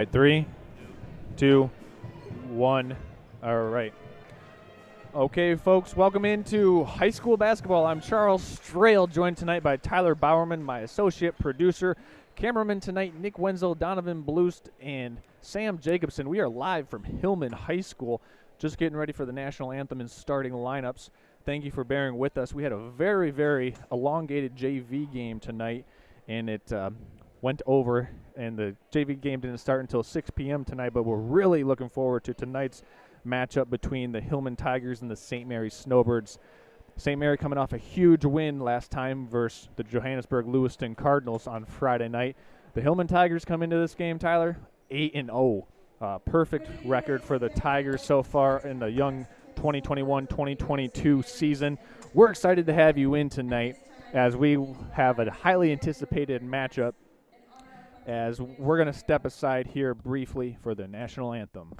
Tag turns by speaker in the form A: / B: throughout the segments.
A: Right, 3, 2, 1. All right. Okay, folks, welcome into high school basketball. I'm Charles Strail, joined tonight by Tyler Bowerman, my associate producer. Cameraman tonight, Nick Wenzel, Donovan Bloost, and Sam Jacobson. We are live from Hillman High School, just getting ready for the national anthem and starting lineups. Thank you for bearing with us. We had a very, very elongated JV game tonight, and it went over, and the JV game didn't start until 6 p.m. tonight, but we're really looking forward to tonight's matchup between the Hillman Tigers and the St. Mary Snowbirds. St. Mary coming off a huge win last time versus the Johannesburg Lewiston Cardinals on Friday night. The Hillman Tigers come into this game, Tyler, 8-0. Perfect record for the Tigers so far in the young 2021-2022 season. We're excited to have you in tonight as we have a highly anticipated matchup, as we're going to step aside here briefly for the national anthem.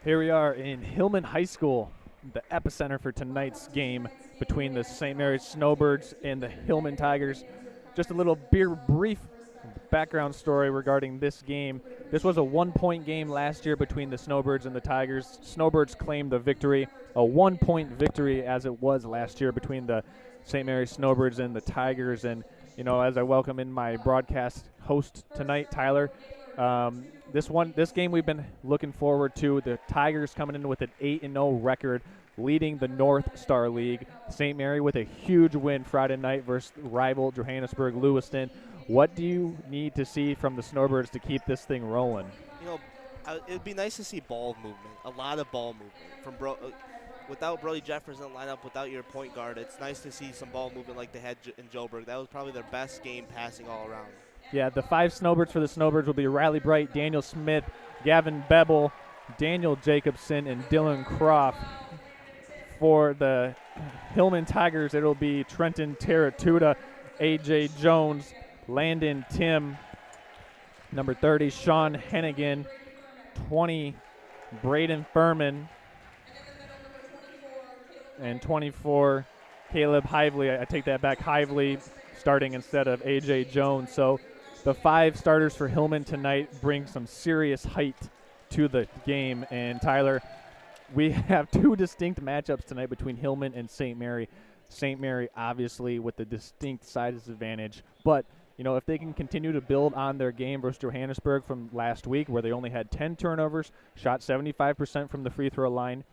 A: Here we are in Hillman High School, the epicenter for tonight's game between the St. Mary's Snowbirds and the Hillman Tigers. Just a little brief background story regarding this game. This was a one-point game last year between the Snowbirds and the Tigers. Snowbirds claimed the victory, a one-point victory as it was last year between the St. Mary's Snowbirds and the Tigers. And, you know, as I welcome in my broadcast host tonight, Tyler, this game we've been looking forward to. The Tigers coming in with an 8-0 record, leading the North Star League. St. Mary with a huge win Friday night versus rival Johannesburg Lewiston. What do you need to see from the Snowbirds to keep this thing rolling?
B: You know, it'd be nice to see ball movement, a lot of ball movement. Without Brody Jeffers in the lineup, without your point guard, it's nice to see some ball movement like they had in Joburg. That was probably their best game passing all around.
A: Yeah, the 5 Snowbirds for the Snowbirds will be Riley Bright, Daniel Smith, Gavin Beble, Daniel Jacobson, and Dylan Croft. For the Hillman Tigers, it'll be Trenton Terratuta, A.J. Jones, Landon Tim, number 30, Sean Hennigan, 20, Braden Furman, and 24, Caleb Hively. I take that back, Hively starting instead of A.J. Jones. So the 5 starters for Hillman tonight bring some serious height to the game. And, Tyler, we have 2 distinct matchups tonight between Hillman and St. Mary. St. Mary, obviously, with the distinct size advantage. But, you know, if they can continue to build on their game versus Johannesburg from last week, where they only had 10 turnovers, shot 75% from the free throw line,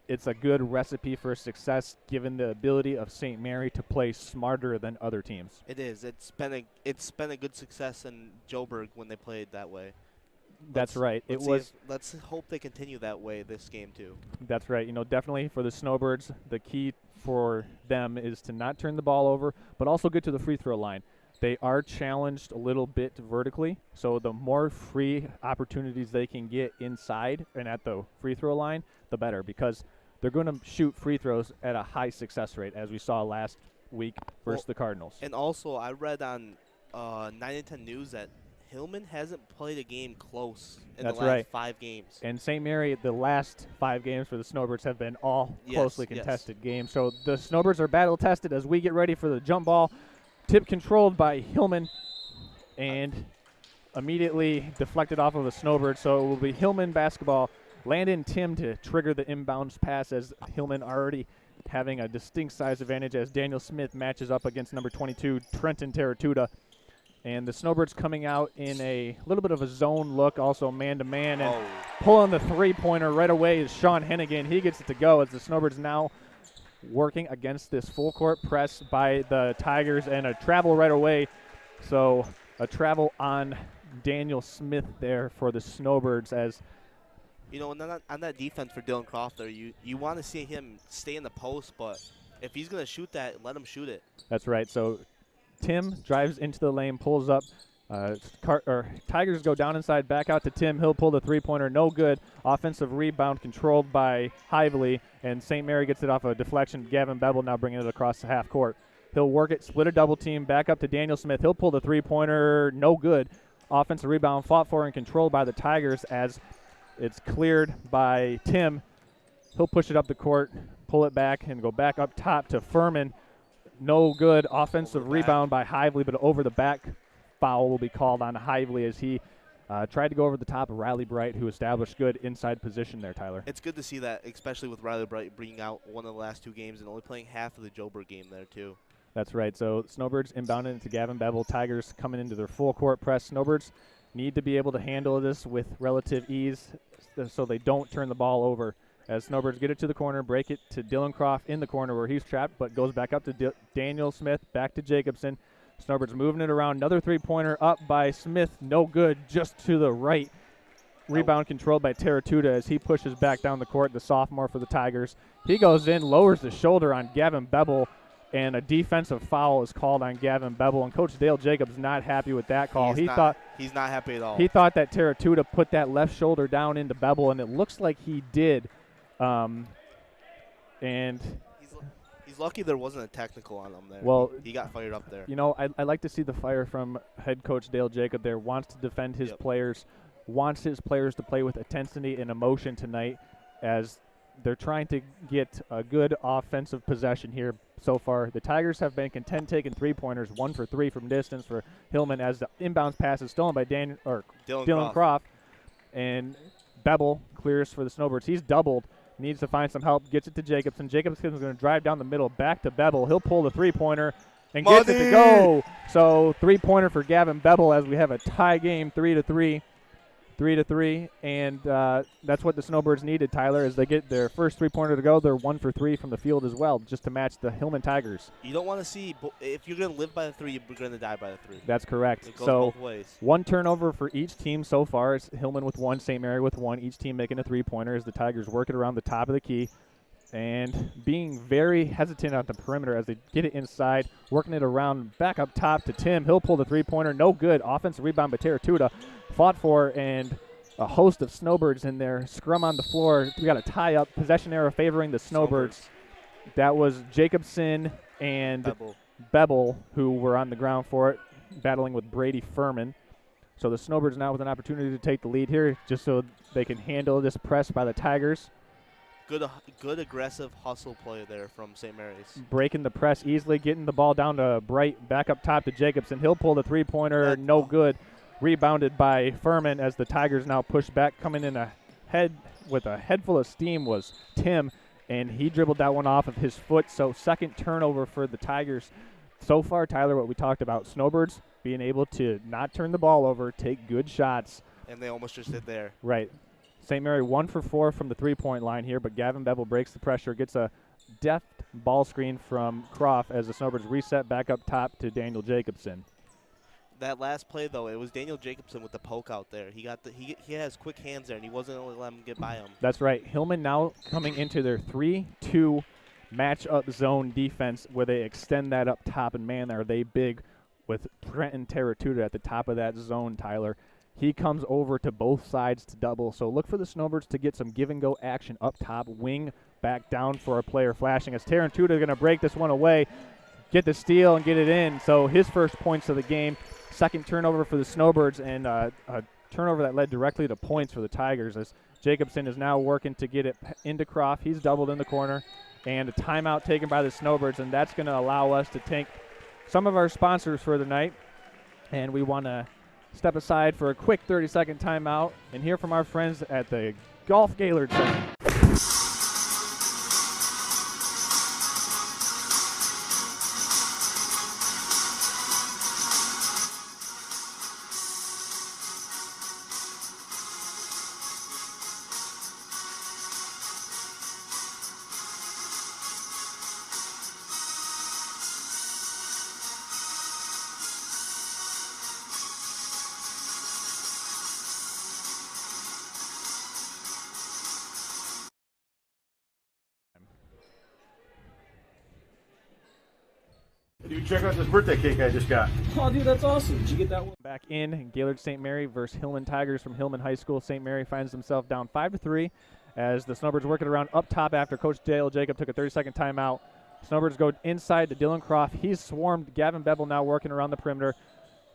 A: it's a good recipe for success given the ability of St. Mary to play smarter than other teams.
B: It is. It's been a good success in Joburg when they played that way.
A: That's right.
B: Let's hope they continue that way this game too.
A: That's right. You know, definitely for the Snowbirds, the key for them is to not turn the ball over, but also get to the free throw line. They are challenged a little bit vertically, so the more free opportunities they can get inside and at the free throw line, the better, because they're going to shoot free throws at a high success rate, as we saw last week versus the Cardinals.
B: And also, I read on 9 and 10 News that Hillman hasn't played a game close in the last 5 games.
A: And St. Mary, the last 5 games for the Snowbirds have been all closely contested games. So the Snowbirds are battle-tested as we get ready for the jump ball. Tip controlled by Hillman. And immediately deflected off of a Snowbird, so it will be Hillman basketball. Landon Tim to trigger the inbounds pass, as Hillman already having a distinct size advantage as Daniel Smith matches up against number 22, Trenton Terratuta. And the Snowbirds coming out in a little bit of a zone look, also man-to-man, and pulling the three-pointer right away is Sean Hennigan. He gets it to go as the Snowbirds now working against this full-court press by the Tigers, and a travel right away. So a travel on Daniel Smith there for the Snowbirds. As
B: you know, on that defense for Dylan Croft there, you want to see him stay in the post, but if he's going to shoot that, let him shoot it.
A: That's right. So Tim drives into the lane, pulls up. Tigers go down inside, back out to Tim. He'll pull the three-pointer, no good. Offensive rebound controlled by Hively, and St. Mary gets it off a deflection. Gavin Bevel now bringing it across the half court. He'll work it, split a double team, back up to Daniel Smith. He'll pull the three-pointer, no good. Offensive rebound fought for and controlled by the Tigers as it's cleared by Tim. He'll push it up the court, pull it back, and go back up top to Furman. No good. Offensive rebound by Hively, but over the back. Foul will be called on Hively as he tried to go over the top of Riley Bright, who established good inside position there, Tyler.
B: It's good to see that, especially with Riley Bright bringing out one of the last two games and only playing half of the Joburg game there, too.
A: That's right. So Snowbirds inbounded into Gavin Bevel. Tigers coming into their full court press. Snowbirds need to be able to handle this with relative ease so they don't turn the ball over. As Snowbirds get it to the corner, break it to Dylan Croft in the corner where he's trapped, but goes back up to Daniel Smith, back to Jacobson. Snowbirds moving it around. Another three-pointer up by Smith. No good, just to the right. Rebound controlled by Terratuta as he pushes back down the court, the sophomore for the Tigers. He goes in, lowers the shoulder on Gavin Bevel, and a defensive foul is called on Gavin Bevel. And Coach Dale Jacobs not happy with that call.
B: He's not happy at all.
A: He thought that Terratuta put that left shoulder down into Bevel, and it looks like he did. And
B: he's lucky there wasn't a technical on him there.
A: Well,
B: he got fired up there.
A: You know, I like to see the fire from head coach Dale Jacob there. Wants to defend his players, wants his players to play with intensity and emotion tonight as they're trying to get a good offensive possession here so far. The Tigers have been content taking three-pointers, 1 for 3 from distance for Hillman as the inbounds pass is stolen by Dylan Croft. And Bevel clears for the Snowbirds. He's doubled. Needs to find some help. Gets it to Jacobson. Jacobson's going to drive down the middle. Back to Bevel. He'll pull the three-pointer and gets it to go. So three-pointer for Gavin Bevel as we have a tie game, 3-3. 3-3, and that's what the Snowbirds needed, Tyler, as they get their first three-pointer to go. They're 1 for 3 from the field as well, just to match the Hillman Tigers.
B: You don't want to see – if you're going to live by the three, you're going to die by the three.
A: That's correct.
B: It goes both ways.
A: One turnover for each team so far. It's Hillman with 1, St. Mary with 1, each team making a three-pointer as the Tigers work it around the top of the key and being very hesitant on the perimeter as they get it inside, working it around back up top to Tim. He'll pull the three-pointer. No good. Offensive rebound by Terratuta. Fought for, and a host of Snowbirds in there. Scrum on the floor. We got a tie-up. Possession error favoring the Snowbirds. That was Jacobson and Bevel who were on the ground for it, battling with Brady Furman. So the Snowbirds now with an opportunity to take the lead here just so they can handle this press by the Tigers.
B: Good aggressive hustle play there from St. Mary's. Breaking
A: the press easily, getting the ball down to Bright, back up top to Jacobson. He'll pull the three-pointer, no good. Rebounded by Furman as the Tigers now push back. Coming in with a head full of steam was Tim, and he dribbled that one off of his foot. So second turnover for the Tigers. So far, Tyler, what we talked about, Snowbirds being able to not turn the ball over, take good shots.
B: And they almost just did there.
A: Right. St. Mary 1 for 4 from the three-point line here, but Gavin Bevel breaks the pressure, gets a deft ball screen from Croft as the Snowbirds reset back up top to Daniel Jacobson.
B: That last play, though, it was Daniel Jacobson with the poke out there. He has quick hands there, and he wasn't going to let him get by him.
A: That's right. Hillman now coming into their 3-2 match-up zone defense where they extend that up top, and, man, are they big with Trenton Terratuta at the top of that zone, Tyler. He comes over to both sides to double. So look for the Snowbirds to get some give-and-go action up top. Wing back down for a player flashing as Terratuta is going to break this one away, get the steal, and get it in. So his first points of the game. Second turnover for the Snowbirds, and a turnover that led directly to points for the Tigers as Jacobson is now working to get it into Croft. He's doubled in the corner, and a timeout taken by the Snowbirds, and that's going to allow us to thank some of our sponsors for the night. And we want to step aside for a quick 30-second timeout and hear from our friends at the Golf Gaylord Center.
C: Dude, check out this birthday cake I just got.
D: Oh, dude, that's awesome. Did you get that one?
A: Back in Gaylord St. Mary versus Hillman Tigers from Hillman High School. St. Mary finds himself down 5-3 as the Snowbirds work it around up top after Coach Dale Jacob took a 30-second timeout. Snowbirds go inside to Dylan Croft. He's swarmed. Gavin Bevel now working around the perimeter.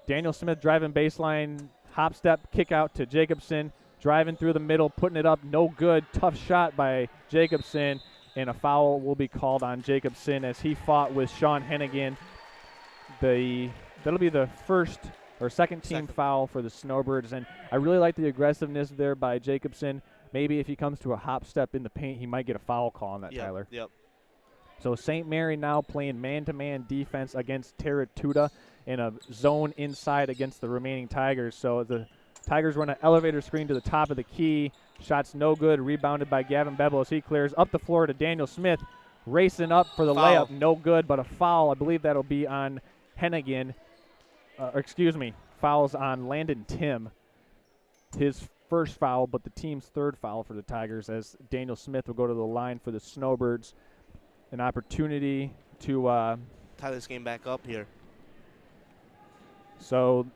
A: Daniel Smith driving baseline, hop step, kick out to Jacobson, driving through the middle, putting it up, no good. Tough shot by Jacobson, and a foul will be called on Jacobson as he fought with Sean Hennigan. That'll be the first or second team foul for the Snowbirds, and I really like the aggressiveness there by Jacobson. Maybe if he comes to a hop step in the paint, he might get a foul call on that, Tyler.
B: Yep.
A: So St. Mary now playing man-to-man defense against Terratuda in a zone inside against the remaining Tigers. So the Tigers run an elevator screen to the top of the key. Shots no good, rebounded by Gavin Bevel as he clears up the floor to Daniel Smith. Racing up for the layup, no good, but a foul. I believe that'll be on Hennigan. Fouls on Landon Tim. His first foul, but the team's third foul for the Tigers as Daniel Smith will go to the line for the Snowbirds. An opportunity to
B: tie this game back up here.
A: So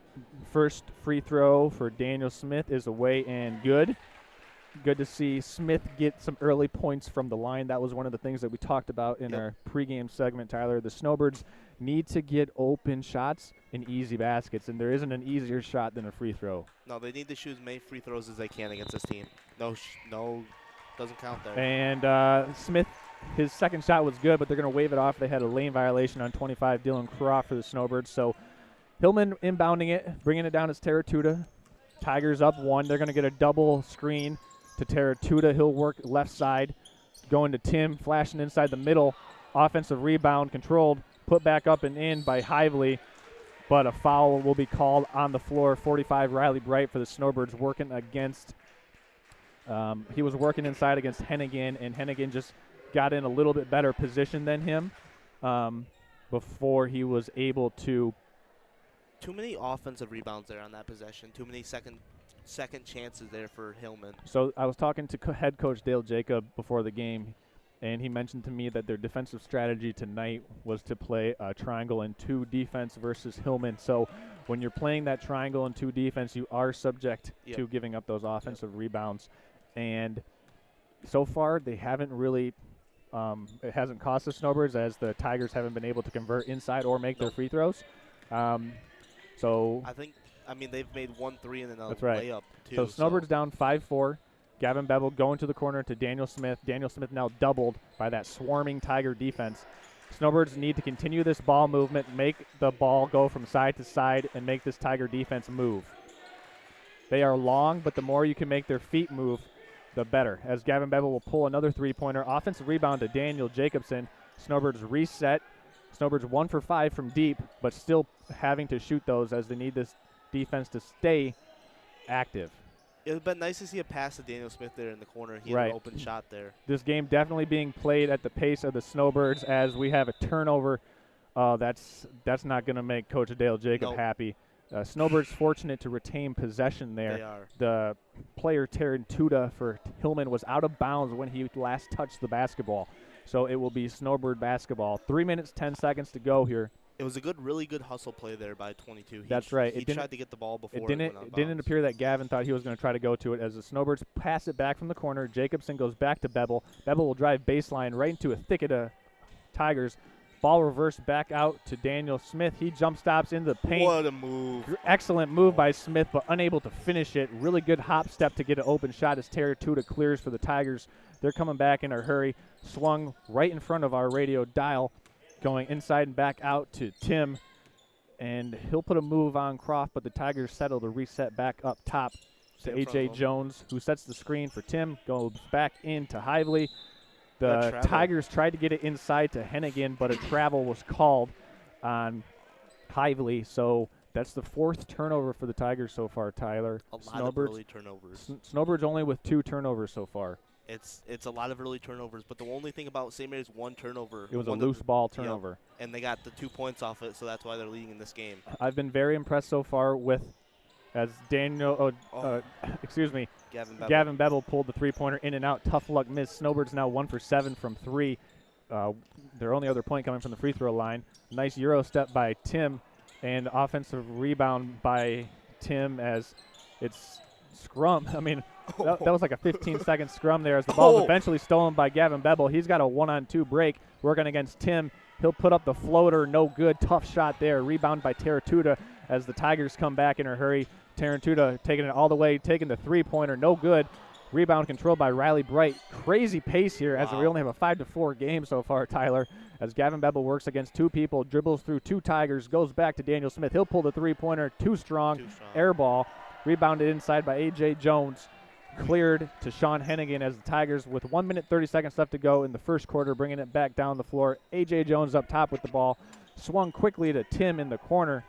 A: first free throw for Daniel Smith is away and good. Good to see Smith get some early points from the line. That was one of the things that we talked about in our pregame segment, Tyler. The Snowbirds need to get open shots and easy baskets, and there isn't an easier shot than a free throw.
B: No, they need to shoot as many free throws as they can against this team. No, doesn't count there.
A: And Smith, his second shot was good, but they're going to wave it off. They had a lane violation on 25, Dylan Croft for the Snowbirds. So Hillman inbounding it, bringing it down as Terratuda. Tigers up one. They're going to get a double screen to Terratuda. He'll work left side, going to Tim, flashing inside the middle. Offensive rebound controlled, put back up and in by Hively, but a foul will be called on the floor. 45, Riley Bright for the Snowbirds working against he was working inside against Hennigan, and Hennigan just got in a little bit better position than him before he was able to.
B: Too many offensive rebounds there on that possession. Too many second chances there for Hillman.
A: So I was talking to head coach Dale Jacob before the game, and he mentioned to me that their defensive strategy tonight was to play a triangle and two defense versus Hillman. So when you're playing that triangle and two defense, you are subject to giving up those offensive rebounds. And so far, they haven't really it hasn't cost the Snowbirds as the Tigers haven't been able to convert inside or make their free throws. So
B: they've made 1-3 and then a layup too.
A: So Snowbirds down 5-4. Gavin Bevel going to the corner to Daniel Smith. Daniel Smith now doubled by that swarming Tiger defense. Snowbirds need to continue this ball movement, make the ball go from side to side, and make this Tiger defense move. They are long, but the more you can make their feet move, the better. As Gavin Bevel will pull another three-pointer. Offensive rebound to Daniel Jacobson. Snowbirds reset. Snowbirds 1 for 5 from deep, but still having to shoot those as they need this defense to stay active.
B: It would have been nice to see a pass to Daniel Smith there in the corner. He had an open shot there.
A: This game definitely being played at the pace of the Snowbirds as we have a turnover. That's not going to make Coach Dale Jacob happy. Snowbirds fortunate to retain possession there.
B: They are.
A: The player Terratuda for Hillman was out of bounds when he last touched the basketball. So it will be Snowbird basketball. 3 minutes, 10 seconds to go here.
B: It was a really good hustle play there by 22.
A: That's right.
B: He tried to get the ball before
A: it didn't appear that Gavin thought he was going to try to go to it as the Snowbirds pass it back from the corner. Jacobson goes back to Bevel. Bevel will drive baseline right into a thicket of Tigers. Ball reversed back out to Daniel Smith. He jump stops into the paint.
B: What a move.
A: Excellent move by Smith, but unable to finish it. Really good hop step to get an open shot as Terratuda clears for the Tigers. They're coming back in a hurry. Swung right in front of our radio dial, going inside and back out to Tim. and he'll put a move on Croft, but the Tigers settle to reset back up top to A.J. Jones, who sets the screen for Tim, goes back into Hively. The Tigers tried to get it inside to Hennigan, but a travel was called on Hively, so that's the 4th turnover for the Tigers so far, Tyler.
B: A lot of early turnovers.
A: Snowbirds only with 2 turnovers so far.
B: It's a lot of early turnovers, but the only thing about St. Mary's 1 turnover.
A: It was a loose ball turnover.
B: Yep, and they got the 2 points off it, so that's why they're leading in this game.
A: I've been very impressed so far with, as Gavin Bevel pulled the 3-pointer in and out. Tough luck miss. Snowbirds now 1 for 7 from 3. Their only other point coming from the free throw line. Nice Euro step by Tim, and offensive rebound by Tim as it's scrum. I mean, that was like a 15-second scrum there as the ball is eventually stolen by Gavin Bevel. He's got a 1-on-2 break working against Tim. He'll put up the floater. No good. Tough shot there. Rebound by Taratuta as the Tigers come back in a hurry. Taratuta taking it all the way, taking the 3-pointer. No good. Rebound controlled by Riley Bright. Crazy pace here as we only have a 5-4 game so far, Tyler, as Gavin Bevel works against 2 people, dribbles through 2 Tigers, goes back to Daniel Smith. He'll pull the 3-pointer. Too strong. Air ball. Rebounded inside by A.J. Jones. Cleared to Sean Hennigan as the Tigers, with 1 minute 30 seconds left to go in the first quarter, bringing it back down the floor. A.J. Jones up top with the ball. Swung quickly to Tim in the corner.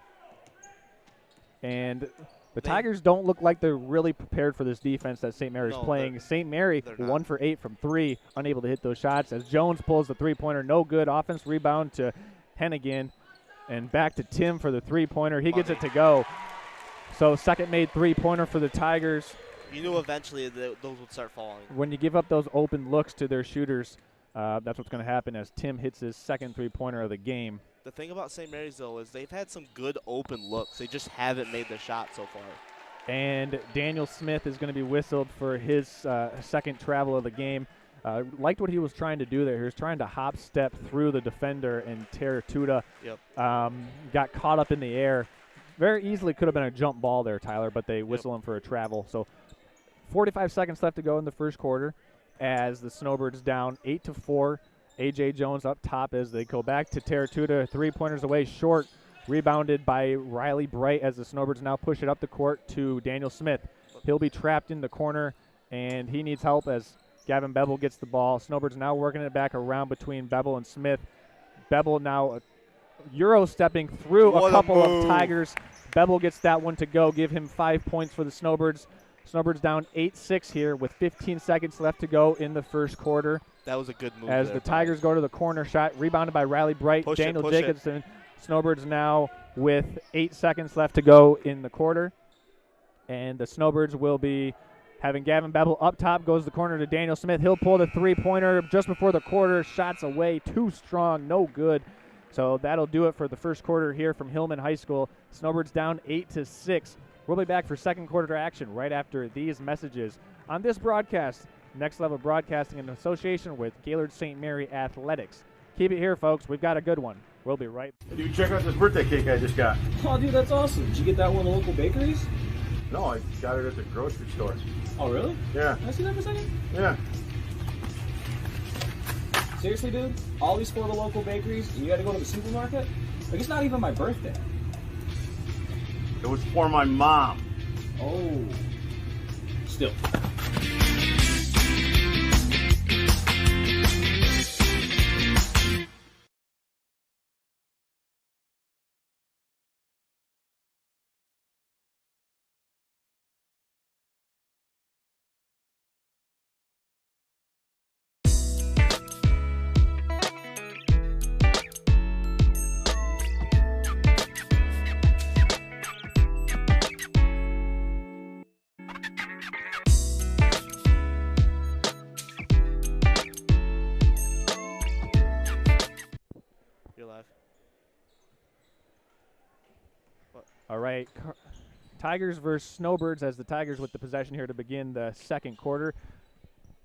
A: And the Tigers don't look like they're really prepared for this defense that St. Mary's playing. St. Mary 1 for 8 from 3, unable to hit those shots as Jones pulls the 3-pointer. No good. Offense rebound to Hennigan. And back to Tim for the 3-pointer. He gets it to go. So second made 3-pointer for the Tigers.
B: You knew eventually those would start falling.
A: When you give up those open looks to their shooters, that's what's going to happen as Tim hits his second 3-pointer of the game.
B: The thing about St. Mary's, though, is they've had some good open looks. They just haven't made the shot so far.
A: And Daniel Smith is going to be whistled for his second travel of the game. Liked what he was trying to do there. He was trying to hop step through the defender, and Taratuta got caught up in the air. Very easily could have been a jump ball there, Tyler, but they whistle him for a travel. So 45 seconds left to go in the first quarter as the Snowbirds down 8-4. A.J. Jones up top as they go back to Taratuta. 3-pointers away short. Rebounded by Riley Bright as the Snowbirds now push it up the court to Daniel Smith. He'll be trapped in the corner, and he needs help as Gavin Bevel gets the ball. Snowbirds now working it back around between Bevel and Smith. Bevel now Euro stepping through a couple of Tigers. Bevel gets that one to go, give him 5 points for the Snowbirds. Snowbirds down 8-6 here with 15 seconds left to go in the first quarter.
B: That was a good move.
A: As the Tigers go to the corner shot, rebounded by Riley Bright. Daniel Jacobson. Snowbirds now with 8 seconds left to go in the quarter. And the Snowbirds will be having Gavin Bevel up top. Goes the corner to Daniel Smith. He'll pull the 3-pointer just before the quarter. Shots away. Too strong. No good. So that'll do it for the first quarter here from Hillman High School. Snowbirds down 8-6. We'll be back for second quarter action right after these messages on this broadcast. Next Level Broadcasting in association with Gaylord St. Mary Athletics. Keep it here, folks. We've got a good one. We'll be right back.
C: Dude, check out this birthday cake I just got.
D: Oh, dude, that's awesome. Did you get that one at the local bakeries?
C: No, I got it at the grocery store.
D: Oh, really?
C: Yeah.
D: Can I see that for a second?
C: Yeah.
D: Seriously, dude? All these for the local bakeries, and you had to go to the supermarket? Like, it's not even my birthday.
C: It was for my mom.
D: Oh. Still.
A: All right, Tigers versus Snowbirds as the Tigers with the possession here to begin the second quarter.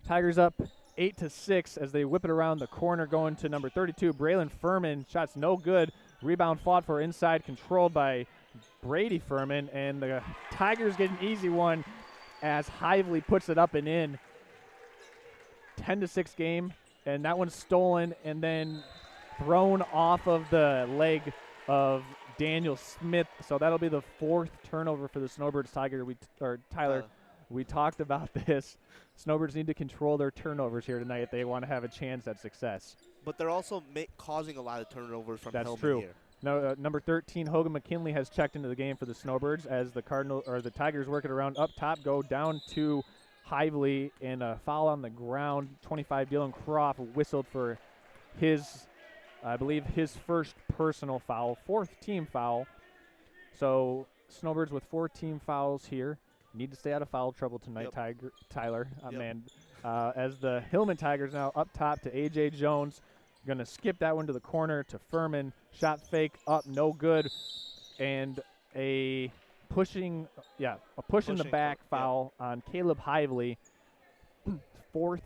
A: Tigers up 8-6 as they whip it around the corner going to number 32, Braylon Furman. Shots no good. Rebound fought for inside, controlled by Brady Furman. And the Tigers get an easy one as Hively puts it up and in. 10-6 game, and that one's stolen and then thrown off of the leg of Daniel Smith. So that'll be the 4th turnover for the Snowbirds. Tyler, we talked about this. Snowbirds need to control their turnovers here tonight if they want to have a chance at success.
B: But they're also causing a lot of turnovers from
A: That's
B: Hillman
A: true.
B: here.
A: No, number 13, Hogan McKinley, has checked into the game for the Snowbirds as the Tigers work it around up top, go down to Hively, and a foul on the ground. 25, Dylan Croft whistled for I believe his first personal foul, 4th team foul. So Snowbirds with 4 team fouls here. Need to stay out of foul trouble tonight, Tyler. Man, as the Hillman Tigers now up top to A.J. Jones. Going to skip that one to the corner to Furman. Shot fake up, no good. And a push in the back foul on Caleb Hively. 4th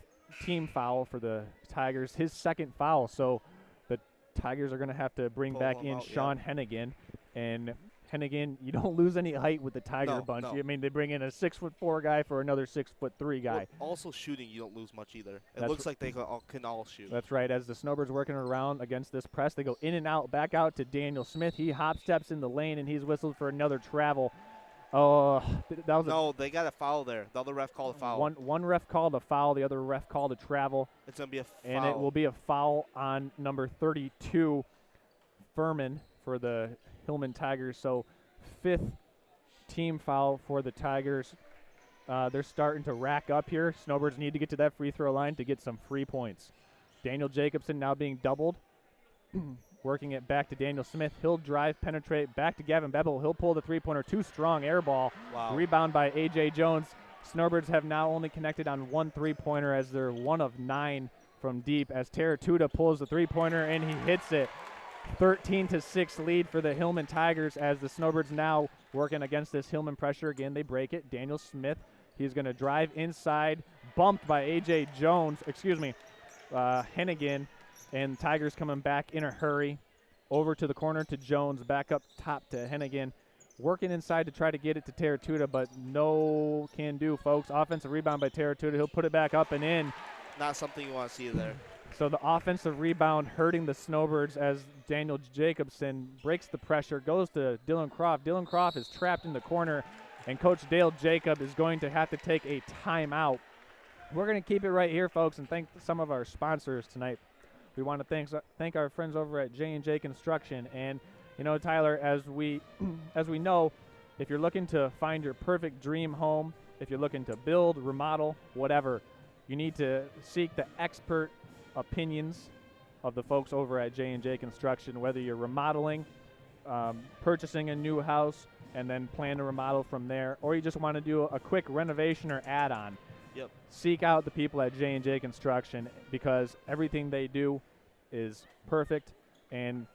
A: team foul for the Tigers. His 2nd foul. So the Tigers are going to have to bring back in Sean Hennigan. And Hennigan, you don't lose any height with the Tiger bunch.
B: No.
A: I mean, they bring in a 6'4" guy for another 6'3" guy.
B: Well, also shooting, you don't lose much either. It looks like they can all shoot.
A: That's right. As the Snowbirds working around against this press, they go in and out, back out to Daniel Smith. He hop steps in the lane, and he's whistled for another travel.
B: They got a foul there. The other ref called a foul.
A: One ref called a foul. The other ref called a travel.
B: It's going to be a foul.
A: And it will be a foul on number 32, Furman, for the Hillman Tigers. So 5th team foul for the Tigers. They're starting to rack up here. Snowbirds need to get to that free throw line to get some free points. Daniel Jacobson now being doubled. Working it back to Daniel Smith. He'll drive, penetrate, back to Gavin Bebel. He'll pull the three-pointer. Too strong, air ball.
B: Wow.
A: Rebound by A.J. Jones. Snowbirds have now only connected on 1 3-pointer as they're 1 of 9 from deep as Teratuta pulls the three-pointer and he hits it. 13-6 lead for the Hillman Tigers as the Snowbirds now working against this Hillman pressure. Again, they break it. Daniel Smith, he's going to drive inside, bumped by A.J. Jones, Hennigan, and Tigers coming back in a hurry. Over to the corner to Jones, back up top to Hennigan. Working inside to try to get it to Teratuta, but no can do, folks. Offensive rebound by Teratuta. He'll put it back up and in.
B: Not something you want to see there.
A: So the offensive rebound hurting the Snowbirds as Daniel Jacobson breaks the pressure, goes to Dylan Croft. Dylan Croft is trapped in the corner, and Coach Dale Jacob is going to have to take a timeout. We're going to keep it right here, folks, and thank some of our sponsors tonight. We want to thank our friends over at J&J Construction. And, you know, Tyler, as we know, if you're looking to find your perfect dream home, if you're looking to build, remodel, whatever, you need to seek the expert opinions of the folks over at J&J Construction, whether you're remodeling, purchasing a new house, and then plan to remodel from there, or you just want to do a quick renovation or add-on.
B: Yep.
A: Seek out the people at J&J Construction because everything they do is perfect and,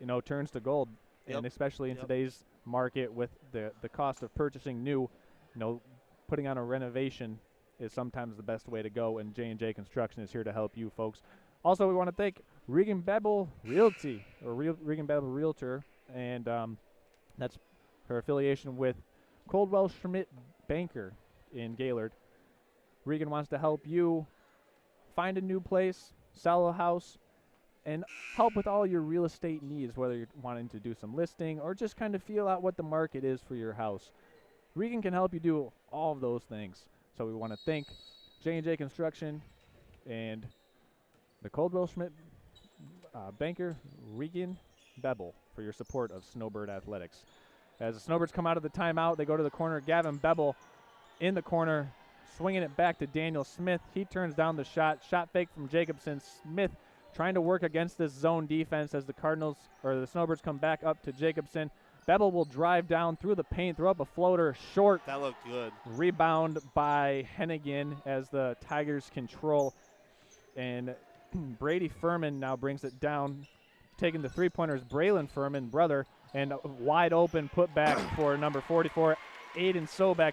A: you know, turns to gold.
B: Yep.
A: And especially in today's market with the cost of purchasing new, you know, putting on a renovation is sometimes the best way to go, and J&J Construction is here to help you folks. Also, we want to thank Regan Bebel Realty, or Regan Bebel Realtor, and that's her affiliation with Coldwell Schmidt Banker in Gaylord. Regan wants to help you find a new place, sell a house, and help with all your real estate needs, whether you're wanting to do some listing or just kind of feel out what the market is for your house. Regan can help you do all of those things. So we want to thank J&J Construction and the Coldwell Schmidt Banker, Regan Bebel, for your support of Snowbird Athletics. As the Snowbirds come out of the timeout, they go to the corner. Gavin Bebel in the corner, swinging it back to Daniel Smith. He turns down the shot. Shot fake from Jacobson. Smith trying to work against this zone defense as the Snowbirds come back up to Jacobson. Bebel will drive down through the paint, throw up a floater short.
B: That looked good.
A: Rebound by Hennigan as the Tigers control. And Brady Furman now brings it down. Taking the three-pointers, Braylon Furman, brother, and a wide open putback for number 44, Aiden Sobek,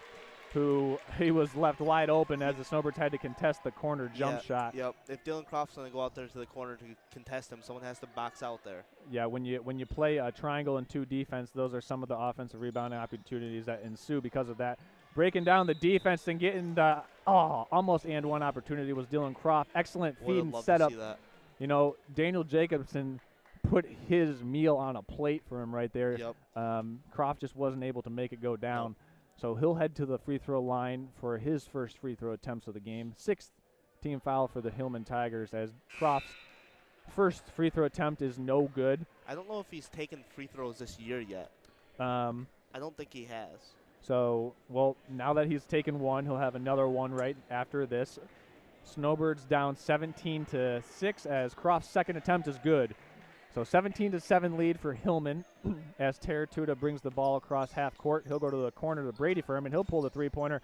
A: who he was left wide open as the Snowbirds had to contest the corner jump shot.
B: Yep. If Dylan Croft's going to go out there to the corner to contest him, someone has to box out there. Yeah,
A: when you play a triangle and two defense, those are some of the offensive rebounding opportunities that ensue because of that. Breaking down the defense and getting the almost and one opportunity was Dylan Croft. Excellent feed and setup.
B: See that.
A: You know, Daniel Jacobson put his meal on a plate for him right there.
B: Yep.
A: Croft just wasn't able to make it go down. So he'll head to the free throw line for his first free throw attempts of the game. 6th team foul for the Hillman Tigers, as Croft's first free throw attempt is no good.
B: I don't know if he's taken free throws this year yet. I don't think he has.
A: So, well, now that he's taken one, he'll have another one right after this. Snowbirds down 17-6 as Croft's second attempt is good. So 17-7 lead for Hillman as Teratuta brings the ball across half court. He'll go to the corner to Brady for him, and he'll pull the three-pointer.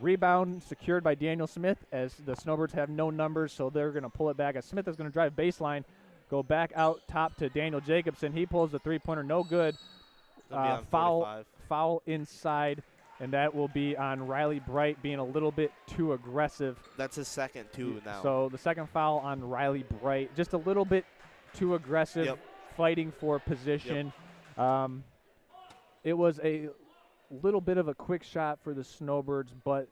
A: Rebound secured by Daniel Smith as the Snowbirds have no numbers, so they're going to pull it back. As Smith is going to drive baseline, go back out top to Daniel Jacobson. He pulls the three-pointer, no good. Foul inside, and that will be on Riley Bright being a little bit too aggressive.
B: That's his second, too, now.
A: So the second foul on Riley Bright, just a little bit too aggressive, fighting for position. It was a little bit of a quick shot for the Snowbirds, but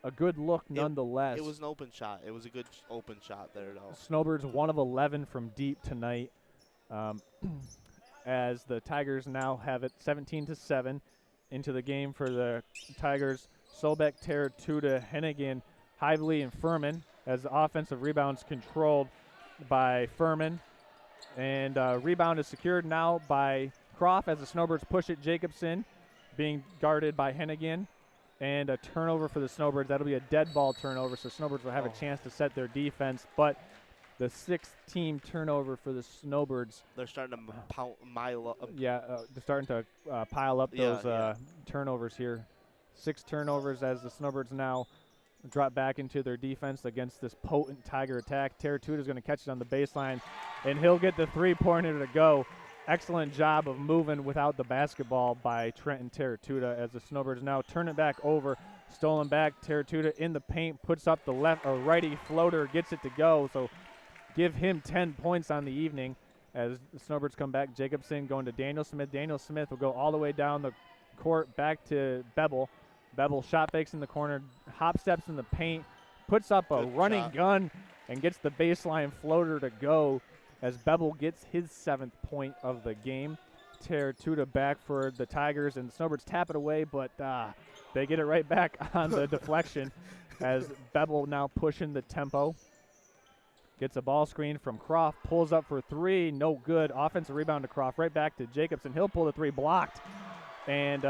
A: a good look nonetheless.
B: It was an open shot. It was a good open shot there, though.
A: Snowbirds 1 of 11 from deep tonight, as the Tigers now have it 17-7 into the game for the Tigers. Sobek, Teratuta, Hennigan, Hively, and Furman, as the offensive rebounds controlled by Furman. And rebound is secured now by Croft as the Snowbirds push it. Jacobson being guarded by Hennigan. And a turnover for the Snowbirds. That'll be a dead ball turnover, so Snowbirds will have a chance to set their defense. But the 6th team turnover for the Snowbirds.
B: They're starting to mile up.
A: Yeah, they're starting to pile up those turnovers here. 6 turnovers as the Snowbirds now drop back into their defense against this potent Tiger attack. Teratuta is going to catch it on the baseline, and he'll get the three-pointer to go. Excellent job of moving without the basketball by Trenton Teratuta as the Snowbirds now turn it back over. Stolen back, Teratuta in the paint, puts up the left or righty floater, gets it to go. So give him 10 points on the evening as the Snowbirds come back. Jacobson going to Daniel Smith. Daniel Smith will go all the way down the court back to Bevel. Bevel shot fakes in the corner, hop steps in the paint, puts up a running gun, and gets the baseline floater to go as Bevel gets his 7th point of the game. Teratuta back for the Tigers, and the Snowbirds tap it away, but they get it right back on the deflection as Bevel now pushing the tempo. Gets a ball screen from Croft, pulls up for 3, no good. Offensive rebound to Croft, right back to Jacobson. He'll pull the 3, blocked. And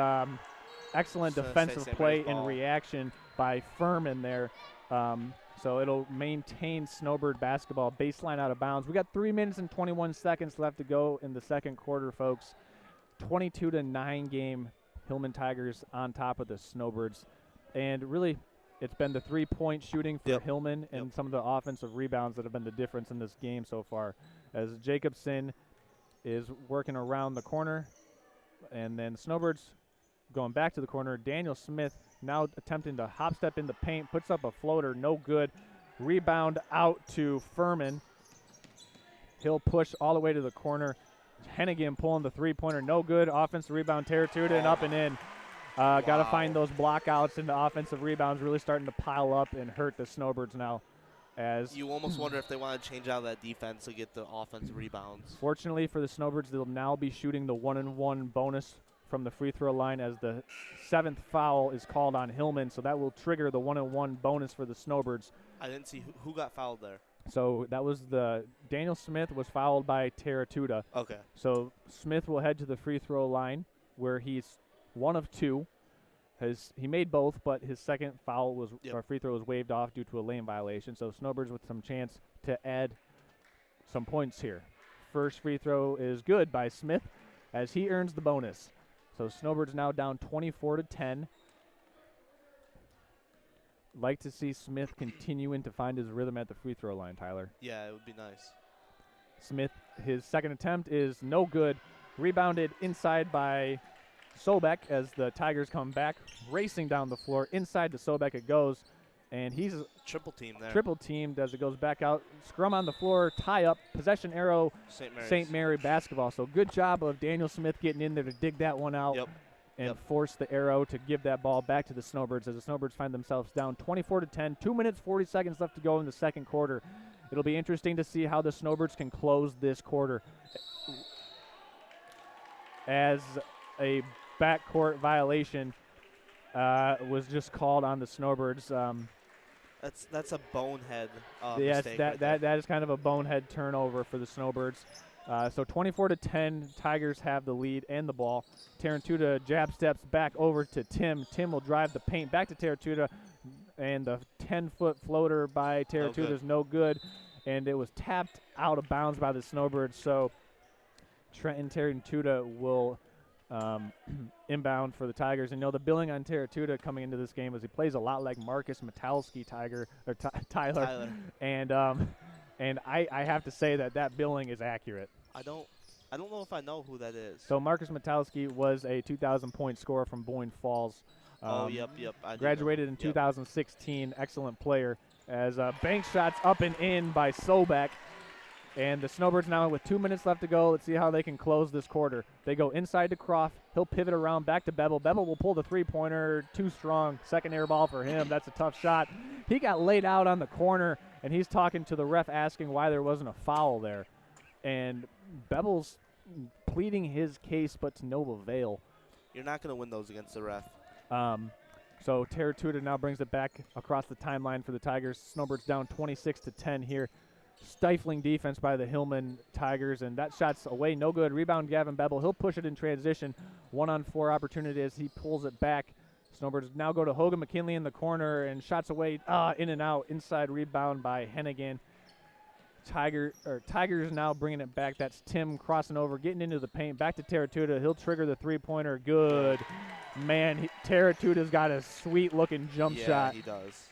A: excellent defensive play and reaction by Furman there. So it'll maintain Snowbird basketball baseline out of bounds. We got 3 minutes and 21 seconds left to go in the second quarter, folks. 22-9 game. Hillman Tigers on top of the Snowbirds. And really, it's been the three-point shooting for Hillman and some of the offensive rebounds that have been the difference in this game so far. As Jacobson is working around the corner, and then Snowbirds going back to the corner. Daniel Smith now attempting to hop step in the paint, puts up a floater, no good. Rebound out to Furman. He'll push all the way to the corner. Hennigan pulling the three-pointer, no good. Offensive rebound, Teratuta, and up and in. Got to find those blockouts, and the offensive rebounds really starting to pile up and hurt the Snowbirds now. As
B: you almost wonder if they want to change out that defense to get the offensive rebounds.
A: Fortunately for the Snowbirds, they'll now be shooting the 1-and-1 bonus from the free throw line as the 7th foul is called on Hillman, so that will trigger the 1-and-1 bonus for the Snowbirds.
B: I didn't see who got fouled there.
A: So that was Daniel Smith was fouled by Teratuta.
B: Okay.
A: So Smith will head to the free throw line where he's 1 of 2. He made both, but his second foul was or free throw was waved off due to a lane violation. So Snowbirds with some chance to add some points here. First free throw is good by Smith as he earns the bonus. So Snowbirds now down 24-10. Like to see Smith continuing to find his rhythm at the free throw line, Tyler.
B: Yeah, it would be nice.
A: Smith, his second attempt is no good. Rebounded inside by Sobek as the Tigers come back, racing down the floor. Inside to Sobek it goes, and he's
B: triple team there.
A: Triple teamed as it goes back out. Scrum on the floor, tie up, possession arrow, St. Mary basketball. So good job of Daniel Smith getting in there to dig that one out and force the arrow to give that ball back to the Snowbirds as the Snowbirds find themselves down 24-10. 2 minutes, 40 seconds left to go in the second quarter. It'll be interesting to see how the Snowbirds can close this quarter. as a backcourt violation was just called on the Snowbirds.
B: That's a bonehead
A: Yes,
B: mistake. Right
A: that is kind of a bonehead turnover for the Snowbirds. So 24-10, Tigers have the lead and the ball. Tarantuda jab steps back over to Tim. Tim will drive the paint back to Tarantuda, and the 10-foot floater by Tarantuda is no good, and it was tapped out of bounds by the Snowbirds. So Trenton Tarantuda will inbound for the Tigers. And the billing on Tarantuda coming into this game is he plays a lot like Marcus Metalski, Tyler. And I have to say that billing is accurate.
B: I don't know if I know who that is.
A: So Marcus Metalski was a 2,000-point scorer from Boyne Falls.
B: Yep. I
A: graduated in 2016. Excellent player. As bank shots up and in by Sobek. And the Snowbirds now with 2 minutes left to go. Let's see how they can close this quarter. They go inside to Croft. He'll pivot around back to Bevel. Bevel will pull the three-pointer. Too strong. Second air ball for him. That's a tough shot. He got laid out on the corner, and he's talking to the ref asking why there wasn't a foul there. And Bevel's pleading his case, but to no avail.
B: You're not going to win those against the ref.
A: So Tarantuda now brings it back across the timeline for the Tigers. Snowbirds down 26-10 here. Stifling defense by the Hillman Tigers, and that shot's away, no good. Rebound, Gavin Bevel. He'll push it in transition. 1-on-4 opportunity as he pulls it back. Snowbirds now go to Hogan McKinley in the corner, and shots away, in and out. Inside rebound by Hennigan. Tigers now bringing it back. That's Tim crossing over, getting into the paint. Back to Tarantuda. He'll trigger the three-pointer. Good. Man, Tarantuda's got a sweet-looking jump shot.
B: Yeah, he does.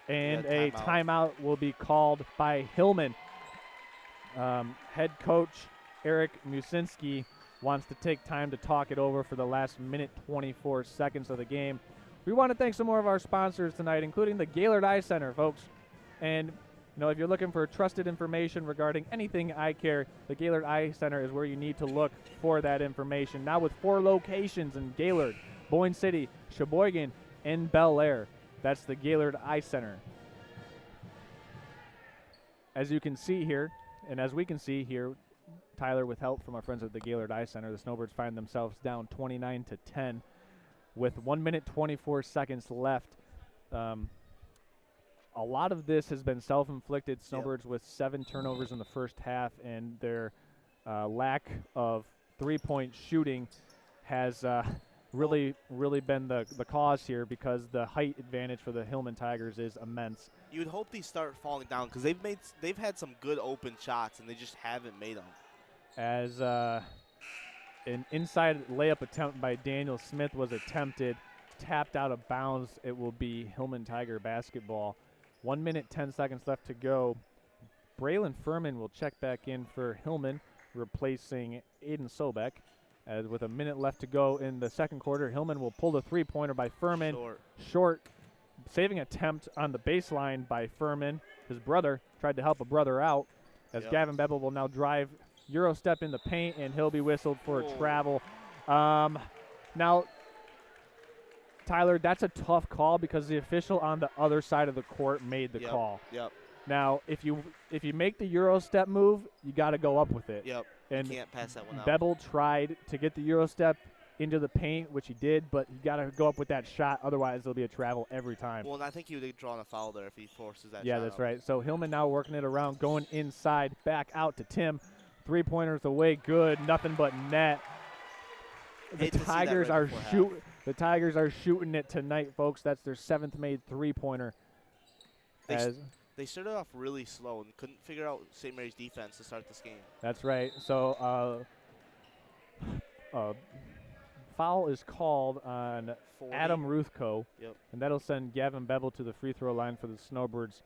A: And a timeout will be called by Hillman. Head coach Eric Musinski wants to take time to talk it over for the last minute 24 seconds of the game. We want to thank some more of our sponsors tonight, including the Gaylord Eye Center, folks. And if you're looking for trusted information regarding anything eye care, the Gaylord Eye Center is where you need to look for that information. Now with 4 locations in Gaylord, Boyne City, Sheboygan, and Bel Air. That's the Gaylord Eye Center. As you can see here, and as we can see here, Tyler, with help from our friends at the Gaylord Eye Center, the Snowbirds find themselves down 29-10 with 1 minute 24 seconds left. A lot of this has been self-inflicted. Snowbirds with 7 turnovers in the first half, and their lack of three-point shooting has really been the cause here, because the height advantage for the Hillman Tigers is immense.
B: You'd hope these start falling down, because they've had some good open shots and they just haven't made them. As
A: an inside layup attempt by Daniel Smith was attempted, tapped out of bounds. It will be Hillman Tiger basketball. 1 minute 10 seconds left to go. Braylon Furman will check back in for Hillman, replacing Aiden Sobek. As with a minute left to go in the second quarter, Hillman will pull the three-pointer by Furman. Short. Saving attempt on the baseline by Furman. His brother tried to help a brother out, as Gavin Bevel will now drive, Euro step in the paint, and he'll be whistled for a travel. Now, Tyler, that's a tough call, because the official on the other side of the court made the call. Now, if you make the Euro step move, you got to go up with it. And
B: you can't pass that one out.
A: Bevel tried to get the Euro step into the paint, which he did, but you got to go up with that shot. Otherwise, there'll be a travel every time.
B: Well, and I think he would have drawn a foul there if he forces that shot.
A: Yeah, that's right. So Hillman now working it around, going inside, back out to Tim. Three-pointers away, good. Nothing but net. The Tigers are shooting it tonight, folks. That's their 7th made three-pointer.
B: They started off really slow and couldn't figure out St. Mary's defense to start this game.
A: That's right. So foul is called on
B: 40.
A: Adam Ruthko, and that'll send Gavin Bevel to the free throw line for the Snowbirds.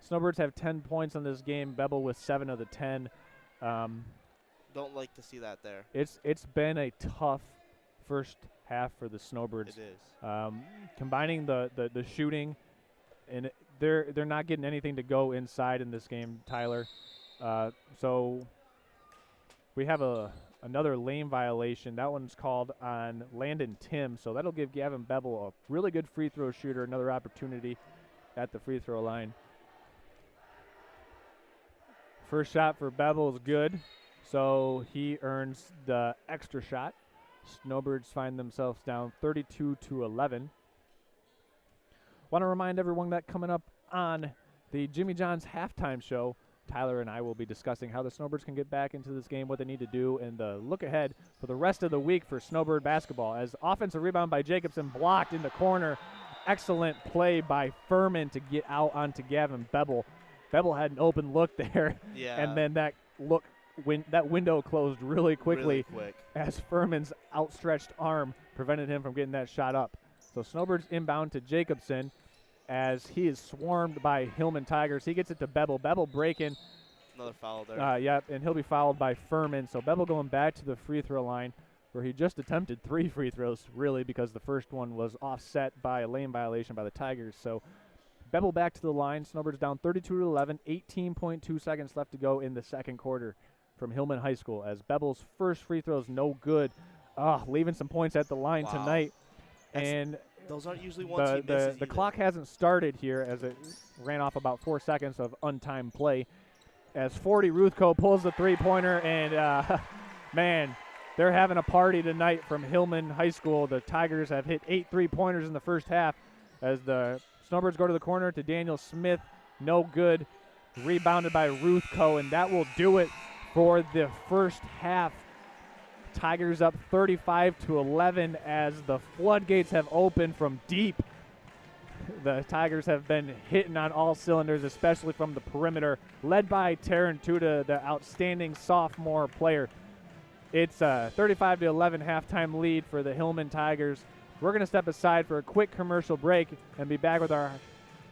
A: Snowbirds have 10 points in this game. Bevel with 7 of the 10.
B: Don't like to see that there.
A: It's been a tough first half for the Snowbirds.
B: It is.
A: Combining the shooting, and they're not getting anything to go inside in this game, Tyler. So we have another lane violation. That one's called on Landon Tim, so that'll give Gavin Bevel a really good free throw shooter another opportunity at the free throw line. First shot for Bevel is good. So he earns the extra shot. Snowbirds find themselves down 32-11. Want to remind everyone that coming up on the Jimmy John's halftime show, Tyler and I will be discussing how the Snowbirds can get back into this game, what they need to do, and the look ahead for the rest of the week for Snowbird basketball. As offensive rebound by Jacobson blocked in the corner. Excellent play by Furman to get out onto Gavin Bevel. Bevel had an open look there, and then that window closed really quickly as Furman's outstretched arm prevented him from getting that shot up. So Snowbirds inbound to Jacobson as he is swarmed by Hillman Tigers. He gets it to Bevel. Bevel breaking.
B: Another foul there.
A: Yep, and he'll be fouled by Furman. So Bevel going back to the free throw line where he just attempted 3 free throws, really, because the first one was offset by a lane violation by the Tigers. So Bevel back to the line. Snowbirds down 32-11, 18.2 seconds left to go in the second quarter from Hillman High School as Bevel's first free throw is no good. Leaving some points at the line tonight. And
B: those aren't usually ones he misses.
A: The clock hasn't started here as it ran off about 4 seconds of untimed play. As 40 Ruthco pulls the three-pointer, and man, they're having a party tonight from Hillman High School. The Tigers have hit 8 3-pointers in the first half as the Snowbirds go to the corner to Daniel Smith. No good. Rebounded by Ruthco, and that will do it for the first half. Tigers up 35-11 as the floodgates have opened from deep. The Tigers have been hitting on all cylinders, especially from the perimeter, led by Taryn Tuda, the outstanding sophomore player. It's a 35-11 halftime lead for the Hillman Tigers. We're going to step aside for a quick commercial break and be back with our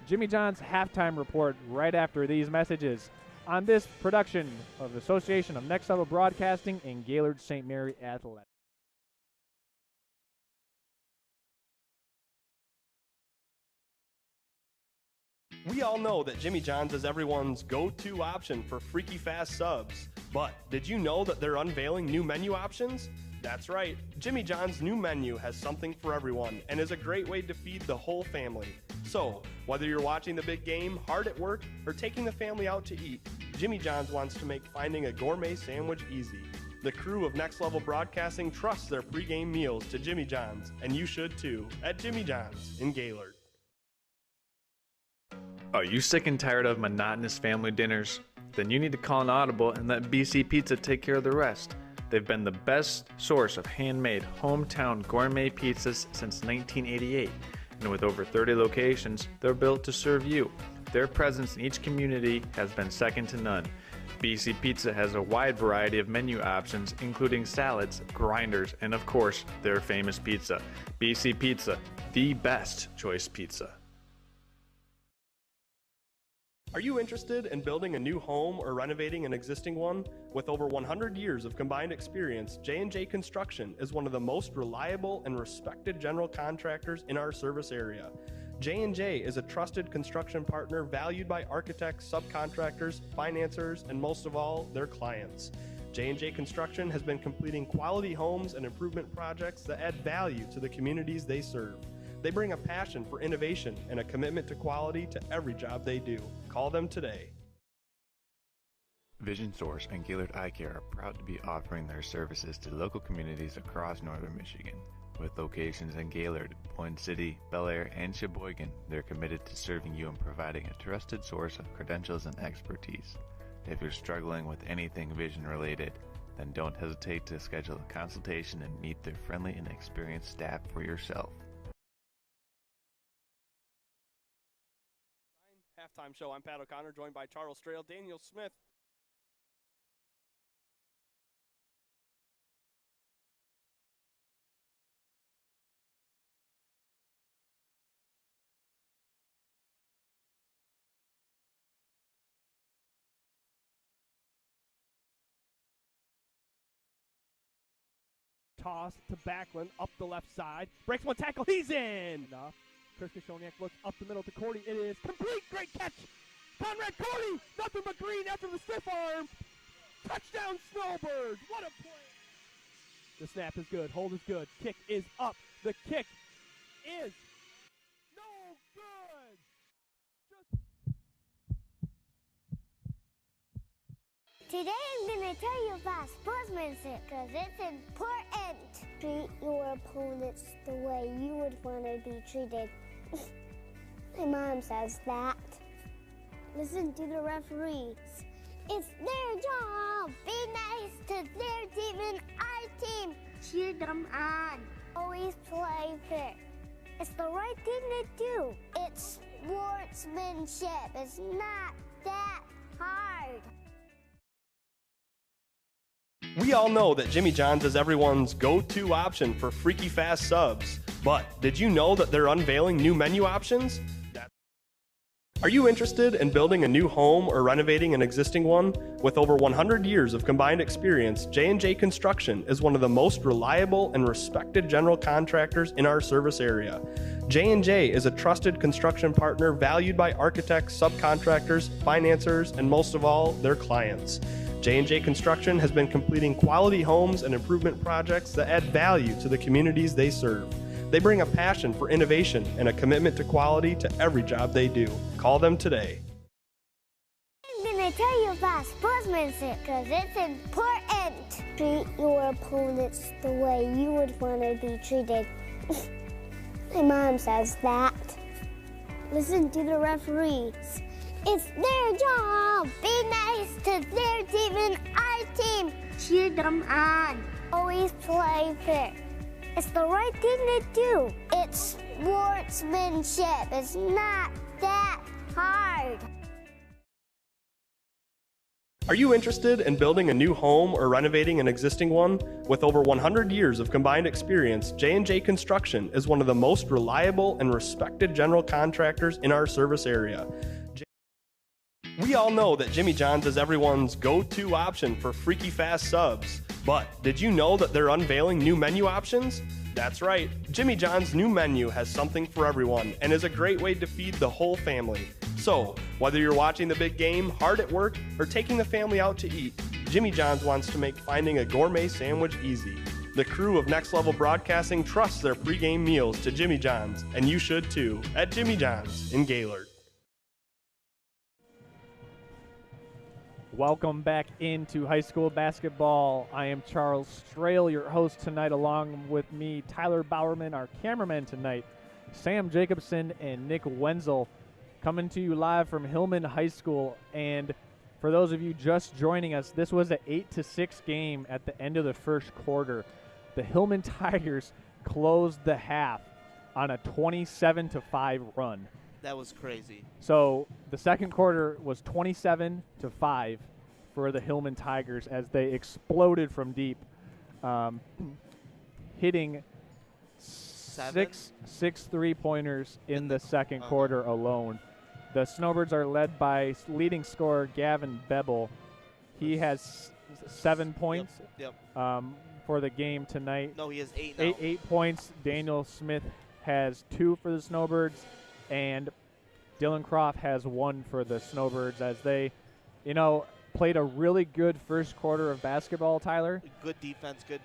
A: Jimmy John's halftime report right after these messages on this production of the Association of Next Level Broadcasting and Gaylord St. Mary Athletics.
E: We all know that Jimmy John's is everyone's go-to option for freaky fast subs. But did you know that they're unveiling new menu options? That's right, Jimmy John's new menu has something for everyone and is a great way to feed the whole family. So, whether you're watching the big game, hard at work, or taking the family out to eat, Jimmy John's wants to make finding a gourmet sandwich easy. The crew of Next Level Broadcasting trusts their pregame meals to Jimmy John's, and you should too, at Jimmy John's in Gaylord.
F: Are you sick and tired of monotonous family dinners? Then you need to call an audible and let BC Pizza take care of the rest. They've been the best source of handmade, hometown gourmet pizzas since 1988. And with over 30 locations, they're built to serve you. Their presence in each community has been second to none. BC Pizza has a wide variety of menu options, including salads, grinders, and of course, their famous pizza. BC Pizza, the best choice pizza.
E: Are you interested in building a new home or renovating an existing one? With over 100 years of combined experience, J&J Construction is one of the most reliable and respected general contractors in our service area. J&J is a trusted construction partner valued by architects, subcontractors, financiers, and most of all, their clients. J&J Construction has been completing quality homes and improvement projects that add value to the communities they serve. They bring a passion for innovation and a commitment to quality to every job they do. Call them today.
G: Vision Source and Gaylord Eye Care are proud to be offering their services to local communities across northern Michigan. With locations in Gaylord, Point City, Bel Air, and Sheboygan, they're committed to serving you and providing a trusted source of credentials and expertise. If you're struggling with anything vision related, then don't hesitate to schedule a consultation and meet their friendly and experienced staff for yourself.
E: Halftime show. I'm Pat O'Connor, joined by Charles Strail, Daniel Smith.
H: Toss to Backlund, up the left side. Breaks one tackle, he's in! Enough. Chris Kashoniak looks up the middle to Cordy. It is complete. Great catch. Conrad Cordy. Nothing but green after the stiff arm. Touchdown Snowbirds. What a play. The snap is good. Hold is good. Kick is up. The kick is no good.
I: Today I'm going to tell you about sportsmanship because it's important. Treat your opponents the way you would want to be treated. My mom says that. Listen to the referees. It's their job. Be nice to their team and our team. Cheer them on. Always play fair. It's the right thing to do. It's sportsmanship. It's not that hard.
E: We all know that Jimmy John's is everyone's go-to option for freaky fast subs. But did you know that they're unveiling new menu options? Are you interested in building a new home or renovating an existing one? With over 100 years of combined experience, J&J Construction is one of the most reliable and respected general contractors in our service area. J&J is a trusted construction partner valued by architects, subcontractors, financiers, and most of all, their clients. J&J Construction has been completing quality homes and improvement projects that add value to the communities they serve. They bring a passion for innovation and a commitment to quality to every job they do. Call them today.
I: I'm going to tell you about sportsmanship because it's important. Treat your opponents the way you would want to be treated. My mom says that. Listen to the referees. It's their job. Be nice to their team and our team. Cheer them on. Always play fair. It's the right thing to do. It's sportsmanship. It's not that hard.
E: Are you interested in building a new home or renovating an existing one? With over 100 years of combined experience, J&J Construction is one of the most reliable and respected general contractors in our service area. We all know that Jimmy John's is everyone's go-to option for freaky fast subs. But did you know that they're unveiling new menu options? That's right, Jimmy John's new menu has something for everyone and is a great way to feed the whole family. So, whether you're watching the big game, hard at work, or taking the family out to eat, Jimmy John's wants to make finding a gourmet sandwich easy. The crew of Next Level Broadcasting trusts their pregame meals to Jimmy John's, and you should too, at Jimmy John's in Gaylord.
A: Welcome back into high school basketball. I am Charles Strail, your host tonight, along with me, Tyler Bowerman, our cameraman tonight, Sam Jacobson, and Nick Wenzel, coming to you live from Hillman High School. And for those of you just joining us, this was an 8-6 game at the end of the first quarter. The Hillman Tigers closed the half on a 27-5 run.
B: That was crazy.
A: So the second quarter was 27-5 for the Hillman Tigers as they exploded from deep, hitting six 3-pointers in the second quarter alone. The Snowbirds are led by leading scorer Gavin Bebel. He has 7 points for the game tonight.
B: No, he has 8 now.
A: 8 points. Daniel Smith has 2 for the Snowbirds, and Dylan Croft has 1 for the Snowbirds as they, played a really good first quarter of basketball, Tyler.
B: Good defense, good.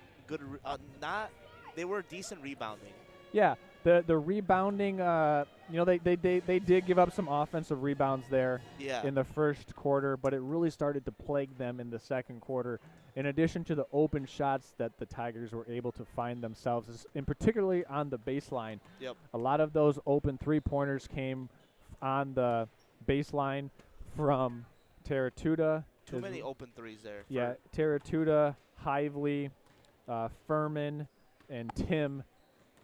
B: They were decent rebounding.
A: Yeah, the rebounding, they did give up some offensive rebounds there in the first quarter, but it really started to plague them in the second quarter. In addition to the open shots that the Tigers were able to find themselves, and particularly on the baseline.
B: Yep.
A: A lot of those open 3-pointers came on the baseline from Taratuda.
B: Too many open threes there.
A: Yeah, Taratuda, Hively, Furman, and Tim.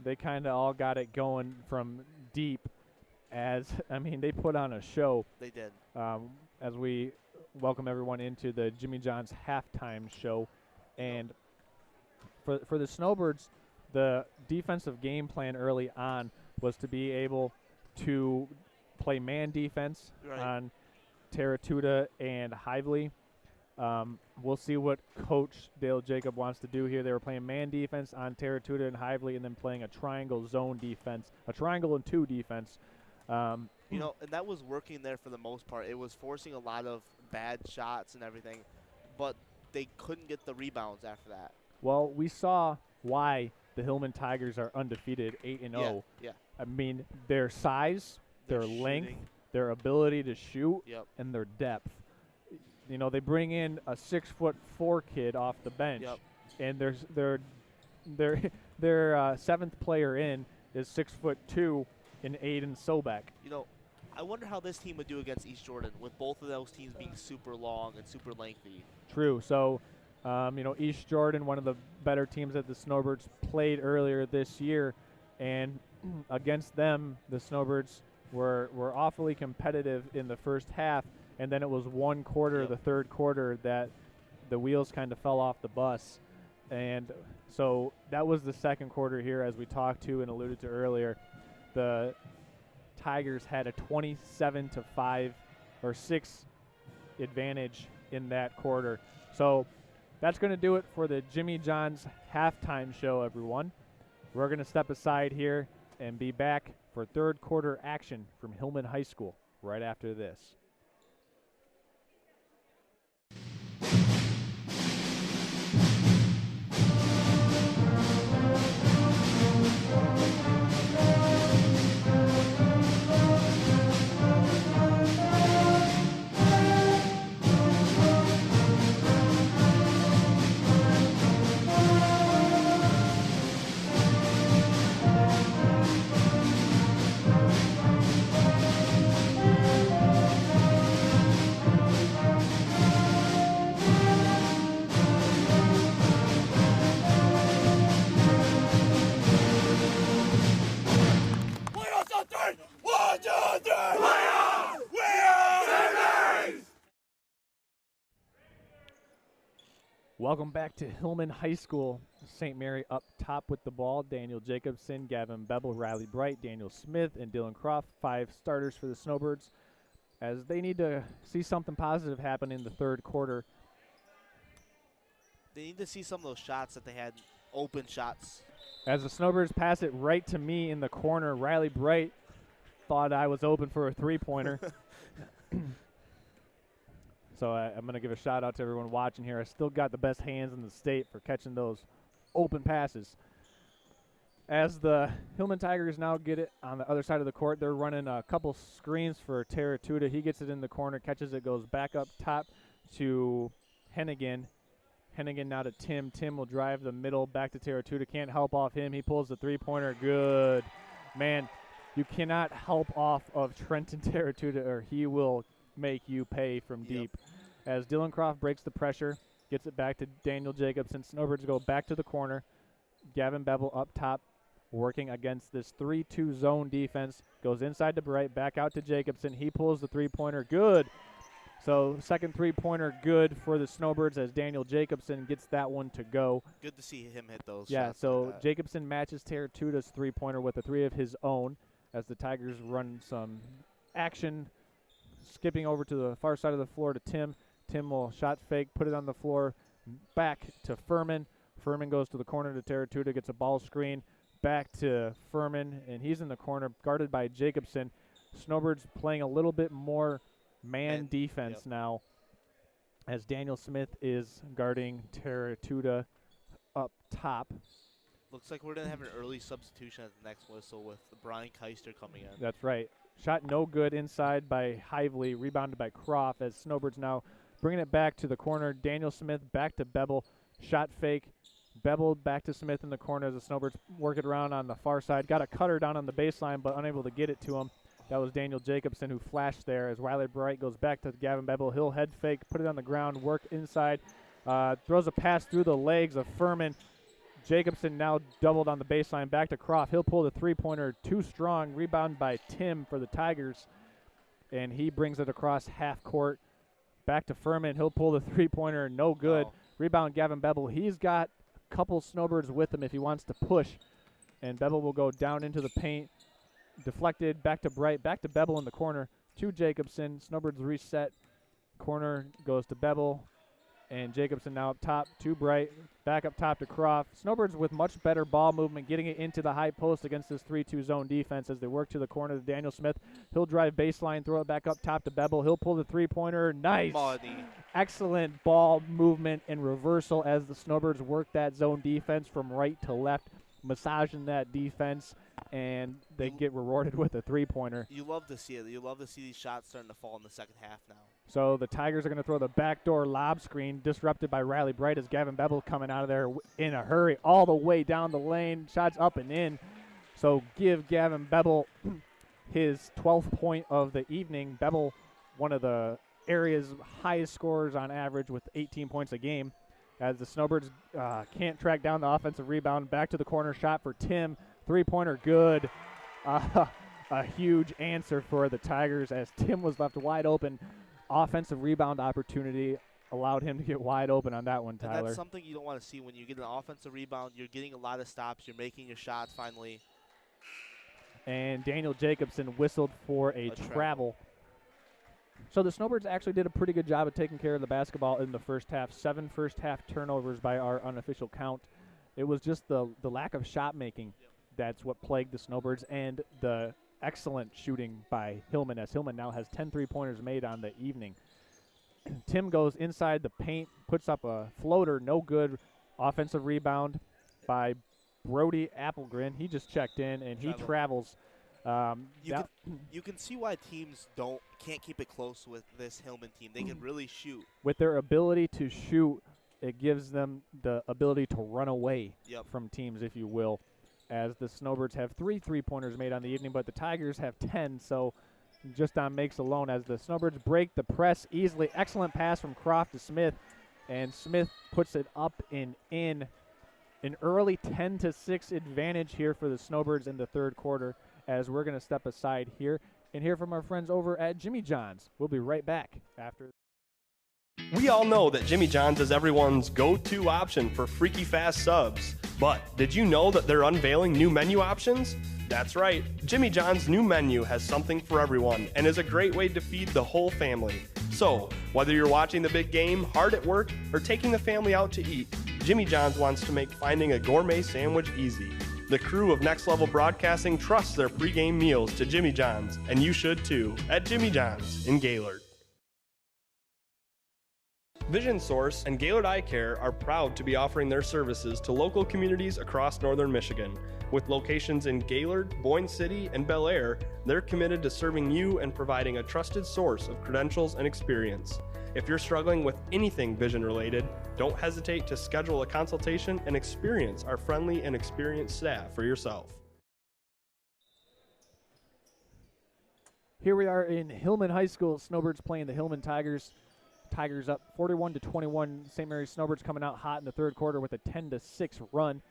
A: They kind of all got it going from deep they put on a show.
B: They did.
A: As we welcome everyone into the Jimmy John's halftime show. And for the Snowbirds, the defensive game plan early on was to be able to play man defense on Taratuda and Hively. We'll see what Coach Dale Jacob wants to do here. They were playing man defense on Taratuda and Hively and then playing a triangle zone defense, a triangle and 2 defense.
B: And that was working there for the most part. It was forcing a lot of bad shots and everything, but they couldn't get the rebounds after that.
A: Well, we saw why the Hillman Tigers are undefeated, 8-0.
B: Yeah.
A: I mean, their size, their length, their ability to shoot, and their depth. you know, they bring in a 6'4" kid off the bench, and their seventh player in is 6'2" in Aiden Sobek.
B: You know, I wonder how this team would do against East Jordan with both of those teams being super long and super lengthy.
A: True. So, you know, East Jordan, one of the better teams that the Snowbirds played earlier this year, and against them, the Snowbirds were awfully competitive in the first half, and then it was one quarter, the third quarter, that the wheels kind of fell off the bus. And so that was the second quarter here, as we talked to and alluded to earlier. The Tigers had a 27-5 or 6 advantage in that quarter. So that's going to do it for the Jimmy John's halftime show, everyone. We're going to step aside here and be back for third quarter action from Hillman High School right after this. Welcome back to Hillman High School. St. Mary up top with the ball. Daniel Jacobson, Gavin Beble, Riley Bright, Daniel Smith, and Dylan Croft, 5 starters for the Snowbirds, as they need to see something positive happen in the third quarter.
B: They need to see some of those shots that they had, open shots.
A: As the Snowbirds pass it right to me in the corner, Riley Bright thought I was open for a three-pointer. So I'm going to give a shout-out to everyone watching here. I still got the best hands in the state for catching those open passes. As the Hillman Tigers now get it on the other side of the court, they're running a couple screens for Teratuta. He gets it in the corner, catches it, goes back up top to Hennigan. Hennigan now to Tim. Tim will drive the middle back to Teratuta. Can't help off him. He pulls the three-pointer. Good. Man, you cannot help off of Trenton Teratuta, or he will make you pay from deep. As Dylan Croft breaks the pressure, gets it back to Daniel Jacobson. Snowbirds go back to the corner. Gavin Beble up top, working against this 3-2 zone defense. Goes inside to Bright, back out to Jacobson. He pulls the three-pointer. Good. So second three-pointer good for the Snowbirds as Daniel Jacobson gets that one to go.
B: Good to see him hit those
A: Yeah,
B: shots
A: so
B: like that.
A: Jacobson matches Teratuta's three-pointer with a 3 of his own as the Tigers run some action, skipping over to the far side of the floor to Tim. Tim will shot fake, put it on the floor, back to Furman. Furman goes to the corner to Teratuta, gets a ball screen, back to Furman, and he's in the corner, guarded by Jacobson. Snowbirds playing a little bit more man defense now, as Daniel Smith is guarding Teratuta up top.
B: Looks like we're going to have an early substitution at the next whistle with Brian Keister coming in.
A: That's right. Shot no good inside by Hively, rebounded by Croft, as Snowbirds now bringing it back to the corner. Daniel Smith back to Beble, shot fake. Beble back to Smith in the corner as the Snowbirds work it around on the far side. Got a cutter down on the baseline, but unable to get it to him. That was Daniel Jacobson who flashed there as Riley Bright goes back to Gavin Beble. He'll head fake, put it on the ground, work inside, throws a pass through the legs of Furman. Jacobson now doubled on the baseline, back to Croft. He'll pull the three-pointer, too strong. Rebound by Tim for the Tigers, and he brings it across half court. Back to Furman. He'll pull the three-pointer, no good.
B: Oh.
A: Rebound Gavin Beble. He's got a couple Snowbirds with him if he wants to push, and Beble will go down into the paint. Deflected, back to Bright, back to Beble in the corner to Jacobson. Snowbirds reset. Corner goes to Beble, and Jacobson now up top to Bright. Back up top to Croft. Snowbirds with much better ball movement, getting it into the high post against this 3-2 zone defense as they work to the corner to Daniel Smith. He'll drive baseline, throw it back up top to Beble. He'll pull the three-pointer. Nice.
B: Money.
A: Excellent ball movement and reversal as the Snowbirds work that zone defense from right to left, massaging that defense. and they get rewarded with a three-pointer.
B: You love to see it. You love to see these shots starting to fall in the second half now.
A: So the Tigers are going to throw the backdoor lob screen, disrupted by Riley Bright as Gavin Bevel coming out of there in a hurry all the way down the lane. Shots up and in. So give Gavin Bevel his 12th point of the evening. Bevel, one of the area's highest scorers on average with 18 points a game. As the Snowbirds can't track down the offensive rebound. Back to the corner shot for Tim. Three-pointer good. A huge answer for the Tigers as Tim was left wide open. Offensive rebound opportunity allowed him to get wide open on that one, Tyler.
B: And that's something you don't want to see when you get an offensive rebound. You're getting a lot of stops. You're making your shots finally.
A: And Daniel Jacobson whistled for a travel. So the Snowbirds actually did a pretty good job of taking care of the basketball in the first half. 7 first-half turnovers by our unofficial count. It was just the lack of shot making that's what plagued the Snowbirds, and the excellent shooting by Hillman, as Hillman now has 10 three-pointers made on the evening. Tim goes inside the paint, puts up a floater, no good. Offensive rebound by Brody Applegren. He just checked in, and he travels.
B: You can see why teams can't keep it close with this Hillman team. They can really shoot.
A: With their ability to shoot, it gives them the ability to run away from teams, if you will, as the Snowbirds have 3 three-pointers made on the evening, but the Tigers have 10, so just on makes alone as the Snowbirds break the press easily. Excellent pass from Croft to Smith, and Smith puts it up and in. An early 10-6 advantage here for the Snowbirds in the third quarter, as we're going to step aside here and hear from our friends over at Jimmy John's. We'll be right back after.
E: We all know that Jimmy John's is everyone's go-to option for freaky fast subs. But did you know that they're unveiling new menu options? That's right, Jimmy John's new menu has something for everyone and is a great way to feed the whole family. So, whether you're watching the big game, hard at work, or taking the family out to eat, Jimmy John's wants to make finding a gourmet sandwich easy. The crew of Next Level Broadcasting trusts their pregame meals to Jimmy John's, and you should too, at Jimmy John's in Gaylord. Vision Source and Gaylord Eye Care are proud to be offering their services to local communities across northern Michigan. With locations in Gaylord, Boyne City, and Bel Air, they're committed to serving you and providing a trusted source of credentials and experience. If you're struggling with anything vision related, don't hesitate to schedule a consultation and experience our friendly and experienced staff for yourself.
A: Here we are in Hillman High School. Snowbirds playing the Hillman Tigers. Tigers up 41-21. St. Mary's Snowbirds coming out hot in the third quarter with a 10-6 run,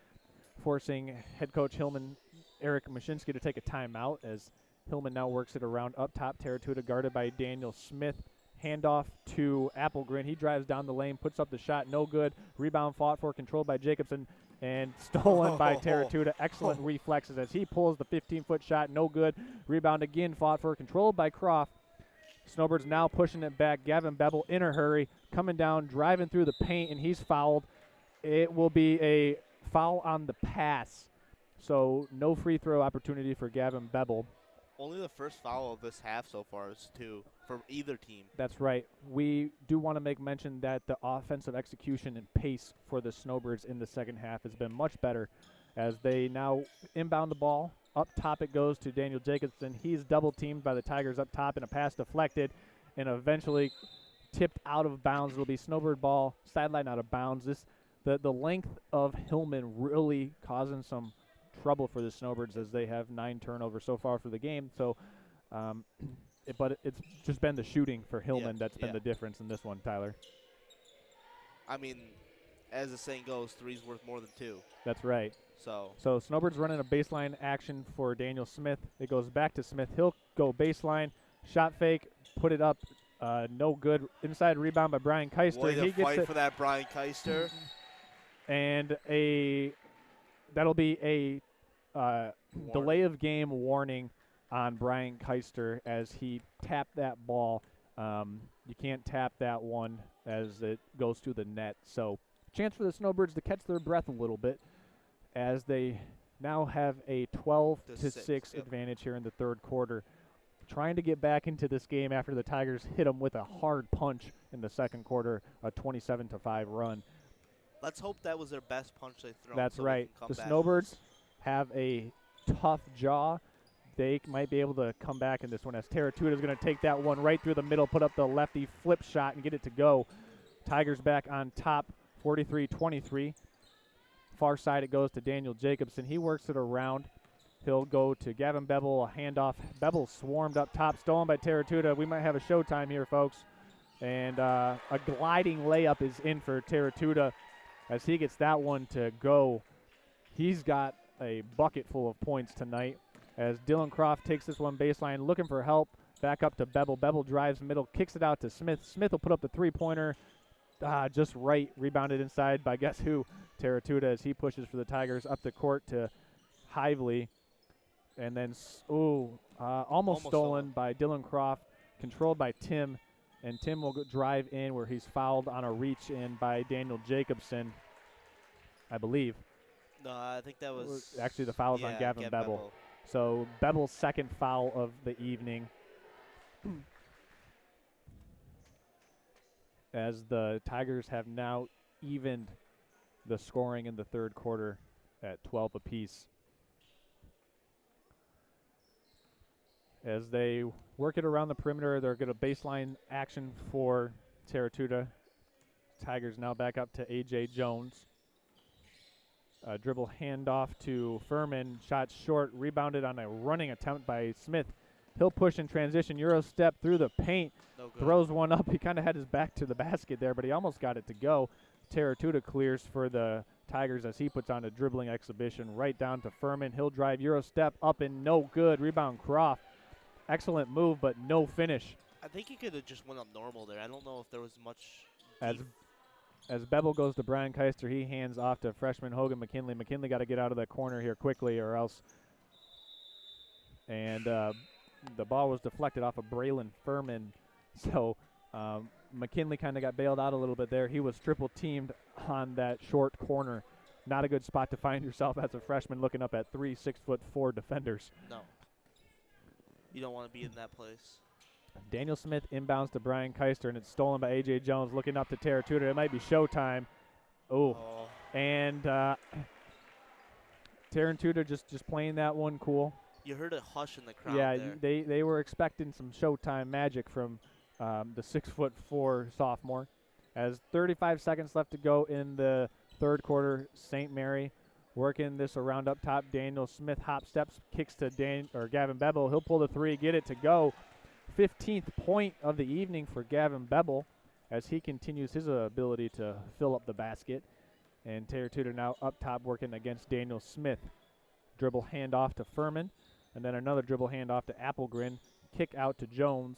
A: forcing head coach Hillman, Eric Mashinsky, to take a timeout as Hillman now works it around up top. Terratuta guarded by Daniel Smith. Handoff to Applegren. He drives down the lane, puts up the shot, no good. Rebound fought for, controlled by Jacobson, and stolen by Terratuta. Excellent reflexes as he pulls the 15-foot shot, no good. Rebound again, fought for, controlled by Croft. Snowbirds now pushing it back. Gavin Bevel in a hurry, coming down, driving through the paint, and he's fouled. It will be a foul on the pass, so no free throw opportunity for Gavin Bevel.
B: Only the first foul of this half so far is 2 from either team.
A: That's right. We do want to make mention that the offensive execution and pace for the Snowbirds in the second half has been much better as they now inbound the ball. Up top it goes to Daniel Jacobson. He's double-teamed by the Tigers up top, and a pass deflected and eventually tipped out of bounds. It'll be Snowbird ball, sideline out of bounds. The length of Hillman really causing some trouble for the Snowbirds as they have 9 turnovers so far for the game. So, but it's just been the shooting for Hillman that's been the difference in this one, Tyler.
B: I mean, as the saying goes, 3's worth more than 2.
A: That's right.
B: So
A: Snowbirds running a baseline action for Daniel Smith. It goes back to Smith. He'll go baseline, shot fake, put it up, no good. Inside rebound by Brian Keister.
B: Boy,
A: he
B: gets fight for that Brian Keister.
A: And that'll be a delay of game warning on Brian Keister as he tapped that ball. You can't tap that one as it goes to the net. So chance for the Snowbirds to catch their breath a little bit as they now have a 12-6 advantage here in the third quarter. Trying to get back into this game after the Tigers hit them with a hard punch in the second quarter, a 27-5 run.
B: Let's hope that was their best punch they've thrown.
A: That's
B: so
A: right. The Snowbirds have a tough jaw, they might be able to come back in this one, as Terratuta is going to take that one right through the middle, put up the lefty flip shot and get it to go. Tigers back on top, 43-23. Far side it goes to Daniel Jacobson. He works it around. He'll go to Gavin Bevel, a handoff. Bevel swarmed up top, stolen by Terratuta. We might have a showtime here, folks. And a gliding layup is in for Terratuta as he gets that one to go. He's got a bucket full of points tonight as Dylan Croft takes this one baseline, looking for help. Back up to Bevel. Bevel drives middle, kicks it out to Smith. Smith will put up the three-pointer. Just right, rebounded inside by guess who? Terratuta, as he pushes for the Tigers up the court to Hively. And then, almost stolen by Dylan Croft, controlled by Tim. And Tim will drive in where he's fouled on a reach in by Daniel Jacobson, I believe.
B: No, I think that was...
A: Actually, the foul is on Gavin Bevel. So, Bevel's second foul of the evening. As the Tigers have now evened the scoring in the third quarter at 12 apiece. As they work it around the perimeter, they're going to baseline action for Terratuta. Tigers now back up to A.J. Jones. Dribble handoff to Furman. Shot short, rebounded on a running attempt by Smith. He'll push in transition. Euro step through the paint.
B: No
A: throws one up. He kind of had his back to the basket there, but he almost got it to go. Terratuta clears for the Tigers as he puts on a dribbling exhibition right down to Furman. He'll drive, Euro step up and no good. Rebound Croft. Excellent move, but no finish.
B: I think he could have just went up normal there. I don't know if there was much.
A: As Bevel goes to Brian Keister, he hands off to freshman Hogan McKinley. McKinley got to get out of that corner here quickly or else. And the ball was deflected off of Braylon Furman. So McKinley kind of got bailed out a little bit there. He was triple teamed on that short corner. Not a good spot to find yourself as a freshman looking up at 3 6'4" defenders.
B: No. You don't want to be in that place.
A: Daniel Smith inbounds to Brian Keister, and it's stolen by A.J. Jones, looking up to Terratuta. It might be showtime. And Terratuta just playing that one cool.
B: You heard a hush in the crowd
A: there. They were expecting some showtime magic from the 6'4" sophomore. As 35 seconds left to go in the third quarter, St. Mary working this around up top. Daniel Smith hop steps, kicks to Gavin Bevel. He'll pull the three, get it to go. 15th point of the evening for Gavin Bevel as he continues his ability to fill up the basket. And Terratuta now up top working against Daniel Smith. Dribble handoff to Furman, and then another dribble handoff to Applegren. Kick out to Jones.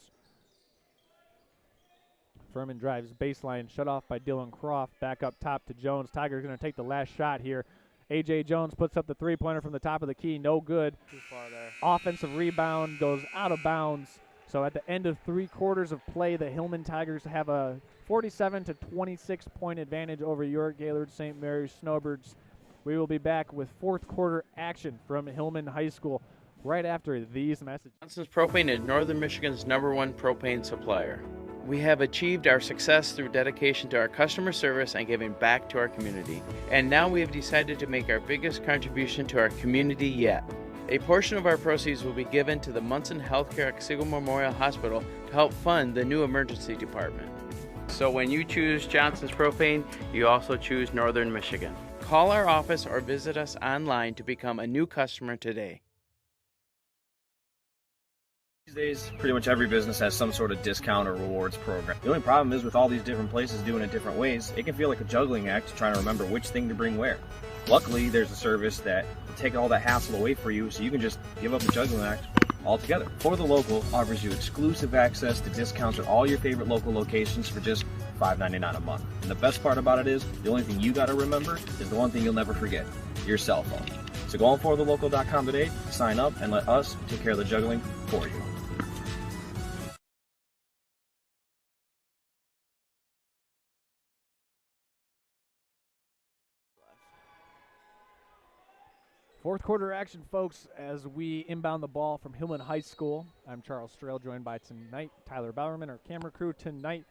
A: Furman drives baseline, shut off by Dylan Croft. Back up top to Jones. Tigers going to take the last shot here. A.J. Jones puts up the three-pointer from the top of the key. No good.
B: Too far there.
A: Offensive rebound goes out of bounds. So at the end of 3 quarters of play, the Hillman Tigers have a 47-26 point advantage over your Gaylord St. Mary's Snowbirds. We will be back with fourth quarter action from Hillman High School right after these messages.
J: Johnson's Propane is Northern Michigan's #1 propane supplier. We have achieved our success through dedication to our customer service and giving back to our community. And now we have decided to make our biggest contribution to our community yet. A portion of our proceeds will be given to the Munson Healthcare at Siegel Memorial Hospital to help fund the new emergency department. So when you choose Johnson's Propane, you also choose Northern Michigan. Call our office or visit us online to become a new customer today.
D: These days, pretty much every business has some sort of discount or rewards program. The only problem is with all these different places doing it different ways, it can feel like a juggling act trying to remember which thing to bring where. Luckily, there's a service that will take all that hassle away for you so you can just give up the juggling act altogether. For the Local offers you exclusive access to discounts at all your favorite local locations for just $5.99 a month. And the best part about it is, the only thing you gotta remember is the one thing you'll never forget, your cell phone. So go on forthelocal.com today, sign up, and let us take care of the juggling for you.
A: Fourth quarter action, folks, as we inbound the ball from Hillman High School. I'm Charles Strail, joined by tonight Tyler Bowerman, our camera crew tonight.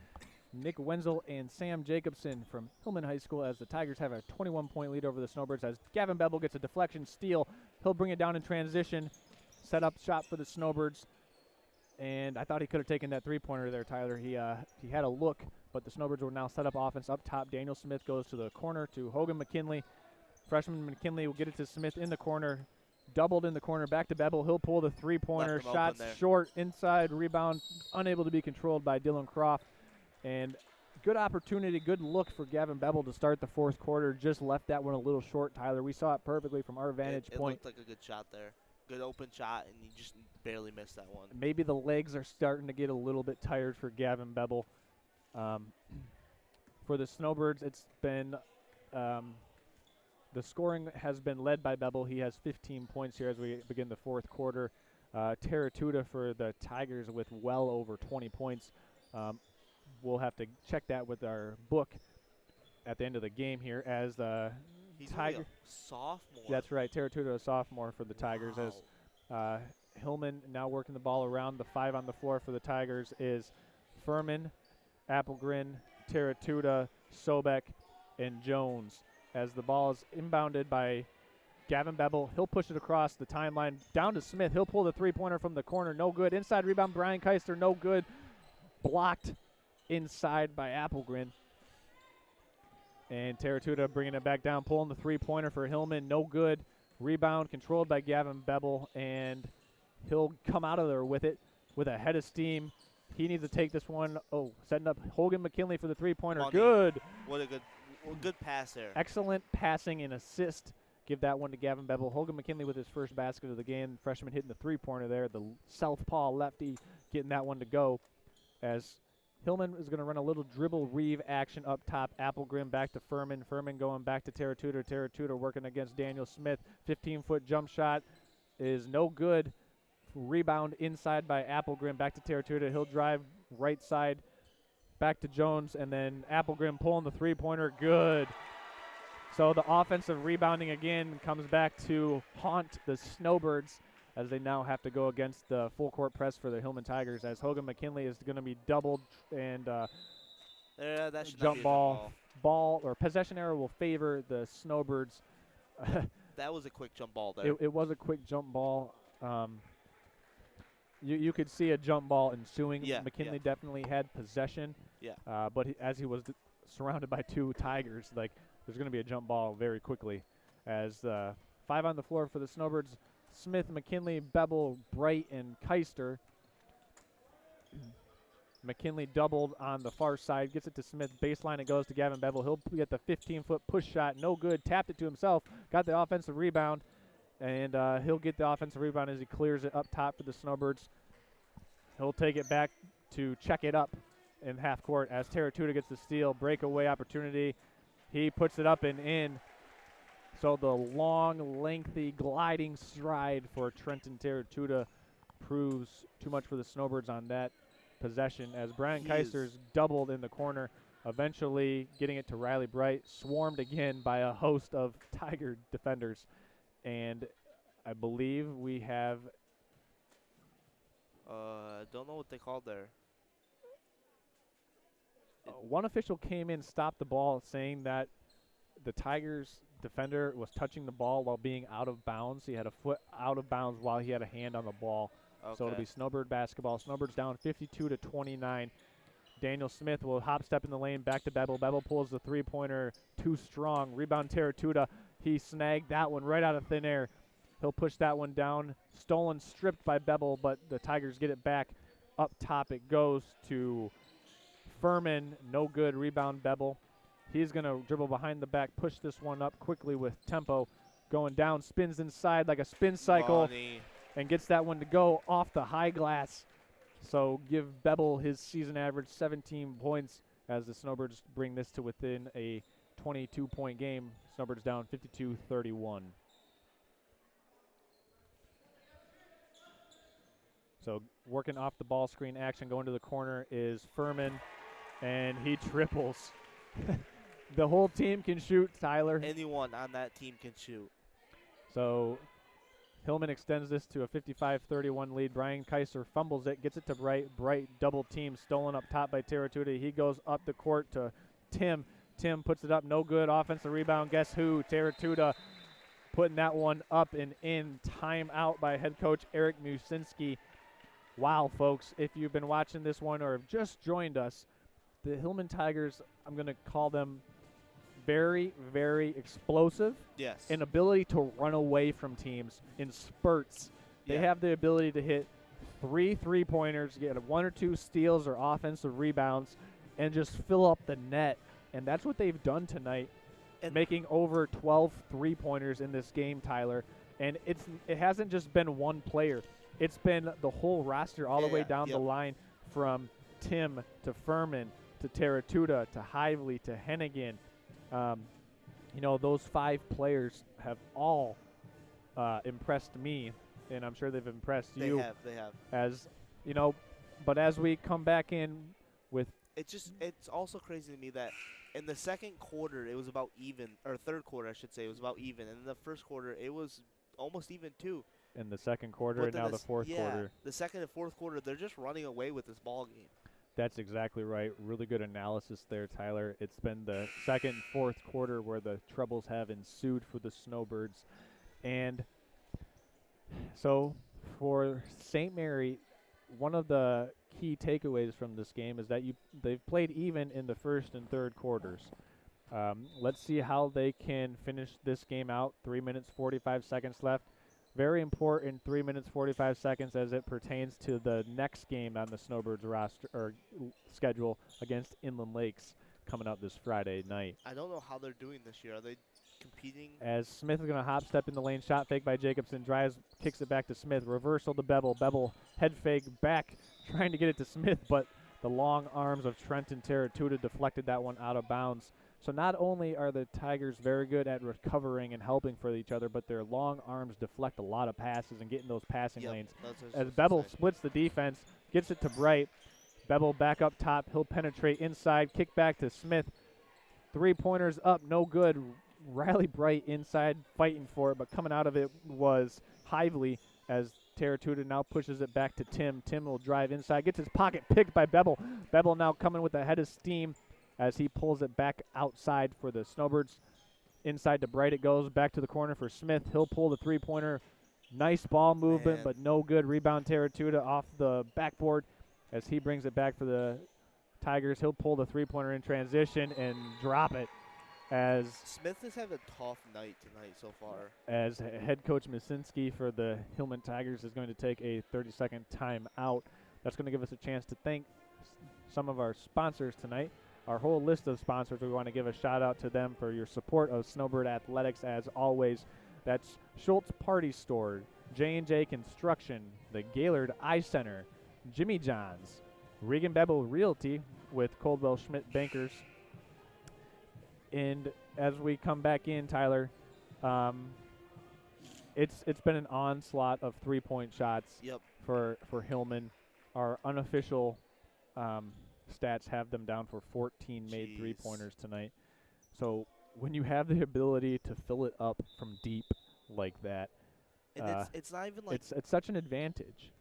A: Nick Wenzel and Sam Jacobson from Hillman High School, as the Tigers have a 21-point lead over the Snowbirds, as Gavin Bevel gets a deflection steal. He'll bring it down in transition, set up shot for the Snowbirds. And I thought he could have taken that three-pointer there, Tyler. He had a look, but the Snowbirds will now set up offense up top. Daniel Smith goes to the corner to Hogan McKinley. Freshman McKinley will get it to Smith in the corner. Doubled in the corner, back to Bevel. He'll pull the three-pointer. Shots short, inside, rebound, unable to be controlled by Dylan Croft. And good opportunity, good look for Gavin Bevel to start the fourth quarter. Just left that one a little short, Tyler. We saw it perfectly from our vantage point.
B: It looked like a good shot there. Good open shot, and you just barely missed that one.
A: Maybe the legs are starting to get a little bit tired for Gavin Bevel. For the Snowbirds, it's been the scoring has been led by Bevel. He has 15 points here as we begin the fourth quarter. Teratuta for the Tigers with well over 20 points. We'll have to check that with our book at the end of the game here, as
B: He's
A: Tiger
B: a sophomore.
A: That's right, Teratuta, a sophomore for the Tigers. As Hillman now working the ball around. The 5 on the floor for the Tigers is Furman, Applegren, Teratuta, Sobek, and Jones. As the ball is inbounded by Gavin Bevel, he'll push it across the timeline down to Smith. He'll pull the three-pointer from the corner, no good. Inside rebound, Brian Keister, no good. Blocked inside by Applegren. And Teratuta bringing it back down, pulling the three-pointer for Hillman, no good. Rebound controlled by Gavin Bevel, and he'll come out of there with it with a head of steam. He needs to take this one. Oh, setting up Hogan McKinley for the three-pointer. Good.
B: What a good pass there.
A: Excellent passing and assist. Give that one to Gavin Bevel. Hogan McKinley with his first basket of the game. Freshman hitting the three-pointer there. The southpaw lefty getting that one to go, as Hillman is going to run a little dribble reeve action up top. Applegren back to Furman. Furman going back to Teratuta. Teratuta working against Daniel Smith. 15-foot jump shot is no good. Rebound inside by Applegren. Back to Teratuta. He'll drive right side back to Jones, and then Applegren pulling the three-pointer. Good. So the offensive rebounding again comes back to haunt the Snowbirds, as they now have to go against the full court press for the Hillman Tigers, as Hogan McKinley is going to be doubled, and
B: that should
A: jump ball or possession error will favor the Snowbirds.
B: That was a quick jump ball there.
A: It was a quick jump ball. You could see a jump ball ensuing.
B: Yeah,
A: McKinley definitely had possession.
B: Yeah.
A: But as he was surrounded by two Tigers, there's going to be a jump ball very quickly. As 5 on the floor for the Snowbirds. Smith, McKinley, Bevel, Bright, and Keister. McKinley doubled on the far side, gets it to Smith. Baseline, it goes to Gavin Bevel. He'll get the 15-foot push shot. No good. Tapped it to himself. Got the offensive rebound. And he'll get the offensive rebound as he clears it up top for the Snowbirds. He'll take it back to check it up in half court as Teratuta gets the steal. Breakaway opportunity. He puts it up and in. So the long, lengthy, gliding stride for Trenton Teratuta proves too much for the Snowbirds on that possession, as Brian Keister's doubled in the corner, eventually getting it to Riley Bright, swarmed again by a host of Tiger defenders. And I believe we have
B: don't know what they called there.
A: One official came in, stopped the ball, saying that the Tigers defender was touching the ball while being out of bounds. He had a foot out of bounds while he had a hand on the ball.
B: Okay.
A: So it'll be Snowbird basketball. Snowbirds down 52-29. Daniel Smith will hop step in the lane, back to Bevel. Bevel pulls the three-pointer too strong. Rebound Teratuta. He snagged that one right out of thin air. He'll push that one down. Stolen, stripped by Bevel, but the Tigers get it back. Up top it goes to Furman. No good. Rebound Bevel. He's going to dribble behind the back, push this one up quickly with tempo. Going down, spins inside like a spin cycle, and gets that one to go off the high glass. So give Bevel his season average 17 points as the Snowbirds bring this to within a 22-point game. Snowbirds down 52-31. So working off the ball screen action, going to the corner is Furman, and he triples. The whole team can shoot, Tyler.
B: Anyone on that team can shoot.
A: So Hillman extends this to a 55-31 lead. Brian Kaiser fumbles it, gets it to Bright. Bright double team, stolen up top by Teratuta. He goes up the court to Tim. Tim puts it up, no good. Offensive rebound, guess who? Teratuta putting that one up and in. Timeout by head coach Eric Musinski. Wow, folks, if you've been watching this one or have just joined us, the Hillman Tigers, I'm going to call them very, very explosive.
B: Yes.
A: An ability to run away from teams in spurts. They have the ability to hit 3 3-pointers, get 1 or 2 steals or offensive rebounds, and just fill up the net. And that's what they've done tonight, making over 12 3-pointers in this game, Tyler. And it hasn't just been one player. It's been the whole roster all the way down the line, from Tim to Furman to Teratuta to Hively to Hennigan. You know, those 5 players have all impressed me, and I'm sure they've impressed you.
B: They have.
A: As you know, but as we come back in with,
B: it's also crazy to me that in the second quarter it was about even, or third quarter I should say, it was about even, and in the first quarter it was almost even too.
A: In the second quarter and now the fourth quarter.
B: The second and fourth quarter, they're just running away with this ball game.
A: That's exactly right. Really good analysis there, Tyler. It's been the second, fourth quarter where the troubles have ensued for the Snowbirds. And so for St. Mary, one of the key takeaways from this game is that they've played even in the first and third quarters. Let's see how they can finish this game out. 3 minutes, 45 seconds left. Very important 3 minutes, 45 seconds as it pertains to the next game on the Snowbirds roster or schedule against Inland Lakes coming up this Friday night.
B: I don't know how they're doing this year. Are they competing?
A: As Smith is going to hop step in the lane, shot fake by Jacobson, drives, kicks it back to Smith, reversal to Bevel. Bevel head fake back, trying to get it to Smith, but the long arms of Trenton Teratuta deflected that one out of bounds. So not only are the Tigers very good at recovering and helping for each other, but their long arms deflect a lot of passes and get in those passing lanes. As Bevel splits the defense, gets it to Bright. Bevel back up top. He'll penetrate inside, kick back to Smith. 3-pointers up, no good. Riley Bright inside fighting for it, but coming out of it was Hively as Teratuta now pushes it back to Tim. Tim will drive inside, gets his pocket picked by Bevel. Bevel now coming with a head of steam as he pulls it back outside for the Snowbirds. Inside to Bright it goes, back to the corner for Smith. He'll pull the 3-pointer. Nice ball movement, but no good. Rebound Teratuta off the backboard as he brings it back for the Tigers. He'll pull the 3-pointer in transition and drop it. As
B: Smith has had a tough night tonight so far.
A: As head coach Musinski for the Hillman Tigers is going to take a 30-second timeout. That's going to give us a chance to thank some of our sponsors tonight. Our whole list of sponsors, we want to give a shout-out to them for your support of Snowbird Athletics, as always. That's Schultz Party Store, J&J Construction, the Gaylord Eye Center, Jimmy John's, Regan Bevel Realty with Coldwell Schmidt Bankers. And as we come back in, Tyler, it's been an onslaught of 3-point shots for Hillman. Our unofficial stats have them down for 14 made 3-pointers tonight. So when you have the ability to fill it up from deep like that,
B: and it's not even like
A: it's such an advantage.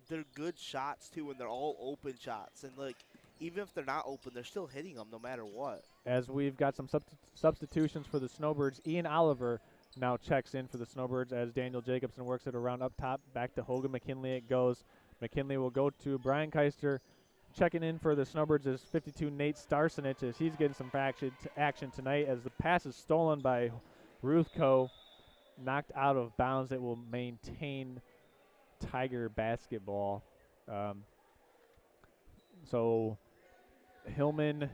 B: They're good shots too, and they're all open shots, and like even if they're not open, they're still hitting them no matter what.
A: As we've got some substitutions for the Snowbirds, Ian Oliver now checks in for the Snowbirds as Daniel Jacobson works it around up top. Back to Hogan McKinley it goes. McKinley will go to Brian Keister. Checking in for the Snowbirds is 52 Nate Starsenich as he's getting some action tonight as the pass is stolen by Ruthko, knocked out of bounds. It will maintain Tiger basketball. So Hillman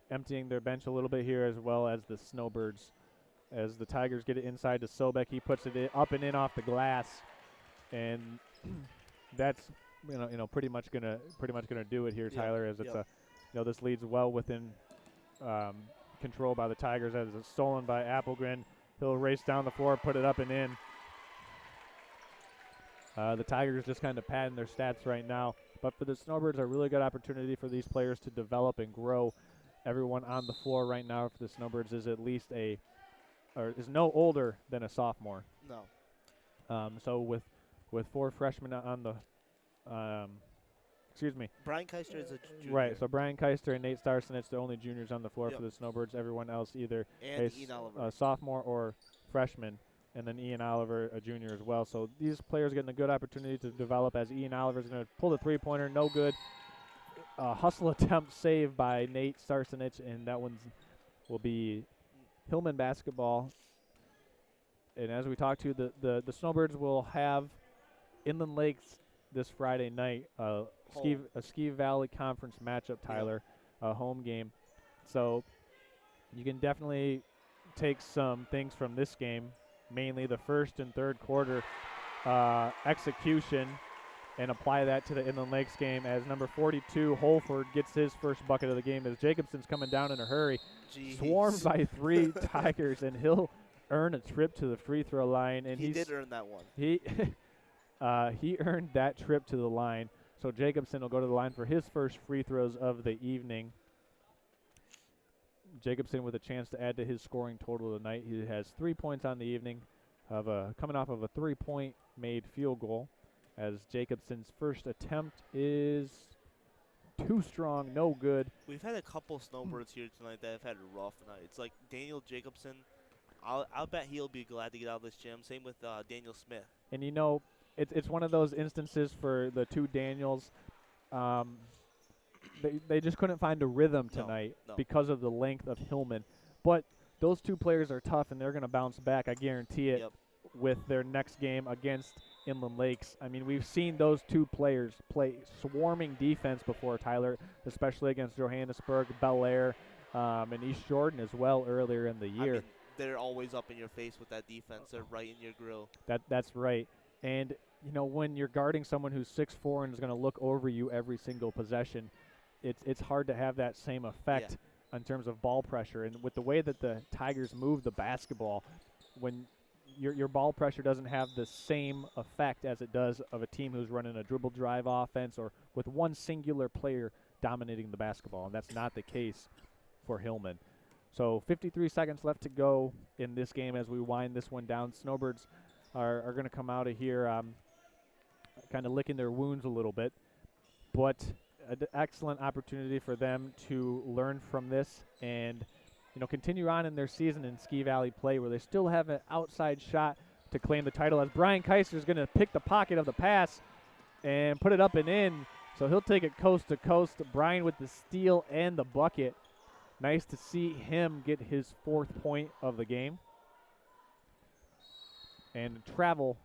A: emptying their bench a little bit here, as well as the Snowbirds. As the Tigers get it inside to Sobek, he puts it up and in off the glass, and that's pretty much gonna do it here, Tyler. As it's this leads well within control by the Tigers as it's stolen by Applegren. He'll race down the floor, put it up and in. The Tigers just kind of padding their stats right now, but for the Snowbirds, a really good opportunity for these players to develop and grow. Everyone on the floor right now for the Snowbirds is at least is no older than a sophomore.
B: No.
A: So with 4 freshmen on the excuse me.
B: Brian Keister is a junior.
A: Right, so Brian Keister and Nate Starsenich, the only juniors on the floor
B: Yep.
A: for the Snowbirds. Everyone else either
B: And Ian Oliver.
A: a sophomore or freshman, and then Ian Oliver, a junior as well. So these players getting a good opportunity to develop as Ian Oliver is going to pull the three-pointer, no good. Hustle attempt save by Nate Starsenich, and that will be Hillman basketball. And as we talked to, the Snowbirds will have Inland Lakes this Friday night, a Ski Valley Conference matchup, Tyler, a home game. So you can definitely take some things from this game, mainly the first and third quarter execution, and apply that to the Inland Lakes game as number 42, Holford, gets his first bucket of the game as Jacobson's coming down in a hurry.
B: Jeez.
A: Swarmed by 3 Tigers, and he'll earn a trip to the free throw line. And
B: he did earn that one.
A: He earned that trip to the line. So Jacobson will go to the line for his first free throws of the evening. Jacobson with a chance to add to his scoring total tonight. He has 3 points on the evening, coming off of a 3-point made field goal, as Jacobson's first attempt is too strong, no good.
B: We've had a couple Snowbirds here tonight that have had rough nights. Like Daniel Jacobson, I'll bet he'll be glad to get out of this gym. Same with Daniel Smith.
A: And you know, it's one of those instances for the 2 Daniels. They just couldn't find a rhythm tonight because of the length of Hillman. But those 2 players are tough, and they're going to bounce back, I guarantee it, with their next game against Inland Lakes. I mean, we've seen those 2 players play swarming defense before, Tyler, especially against Johannesburg, Bel Air, and East Jordan as well earlier in the year.
B: I mean, they're always up in your face with that defense. They're right in your grill.
A: That's right. And, you know, when you're guarding someone who's 6'4" and is going to look over you every single possession, it's hard to have that same effect in terms of ball pressure. And with the way that the Tigers move the basketball, when your ball pressure doesn't have the same effect as it does of a team who's running a dribble drive offense or with one singular player dominating the basketball, and that's not the case for Hillman. So 53 seconds left to go in this game as we wind this one down. Snowbirds are going to come out of here kind of licking their wounds a little bit, but an excellent opportunity for them to learn from this and, you know, continue on in their season in Ski Valley play, where they still have an outside shot to claim the title, as Brian Keister is going to pick the pocket of the pass and put it up and in. So he'll take it coast to coast. Brian with the steal and the bucket. Nice to see him get his 4th point of the game. And travel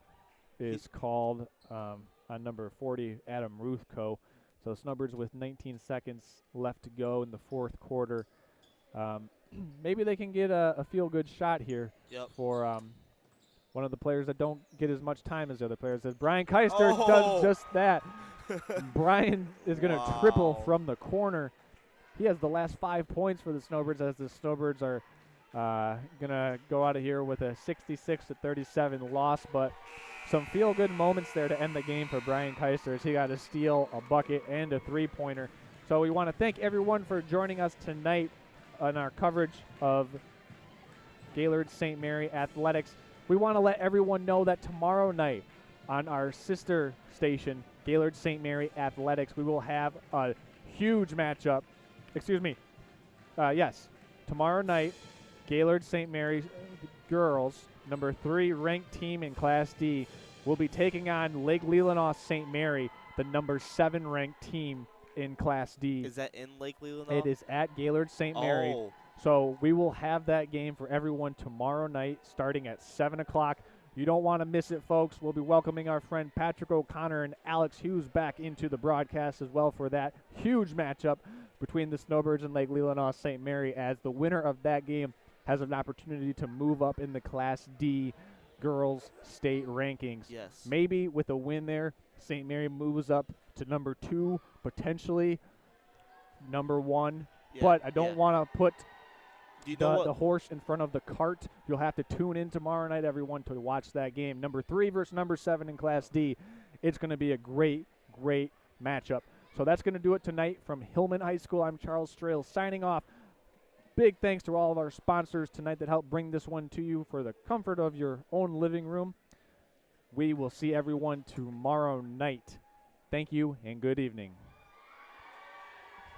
A: is called on number 40, Adam Ruthko. So Snowbirds with 19 seconds left to go in the 4th quarter. Maybe they can get a feel-good shot here for one of the players that don't get as much time as the other players. As Brian Keister does just that. Brian is going to triple from the corner. He has the last 5 points for the Snowbirds, as the Snowbirds are going to go out of here with a 66-37 loss. But some feel-good moments there to end the game for Brian Keister, as he got a steal, a bucket, and a 3-pointer. So we want to thank everyone for joining us tonight on our coverage of Gaylord St. Mary Athletics. We want to let everyone know that tomorrow night on our sister station, Gaylord St. Mary Athletics, we will have a huge matchup. Tomorrow night, Gaylord St. Mary girls, number 3 ranked team in Class D, will be taking on Lake Leelanau St. Mary, the number 7 ranked team in Class D.
B: Is that in Lake Leelanau?
A: It is at Gaylord St. Mary. So we will have that game for everyone tomorrow night starting at 7 o'clock. You don't want to miss it, folks. We'll be welcoming our friend Patrick O'Connor and Alex Hughes back into the broadcast as well for that huge matchup between the Snowbirds and Lake Leelanau St. Mary, as the winner of that game has an opportunity to move up in the Class D girls state rankings.
B: Yes.
A: Maybe with a win there, St. Mary moves up to number 2, potentially number 1. But I don't want to put the horse in front of the cart. You'll have to tune in tomorrow night, everyone, to watch that game. Number 3 versus number 7 in Class D. It's going to be a great, great matchup. So that's going to do it tonight from Hillman High School. I'm Charles Strail signing off. Big thanks to all of our sponsors tonight that helped bring this one to you for the comfort of your own living room. We will see everyone tomorrow night. Thank you and good evening.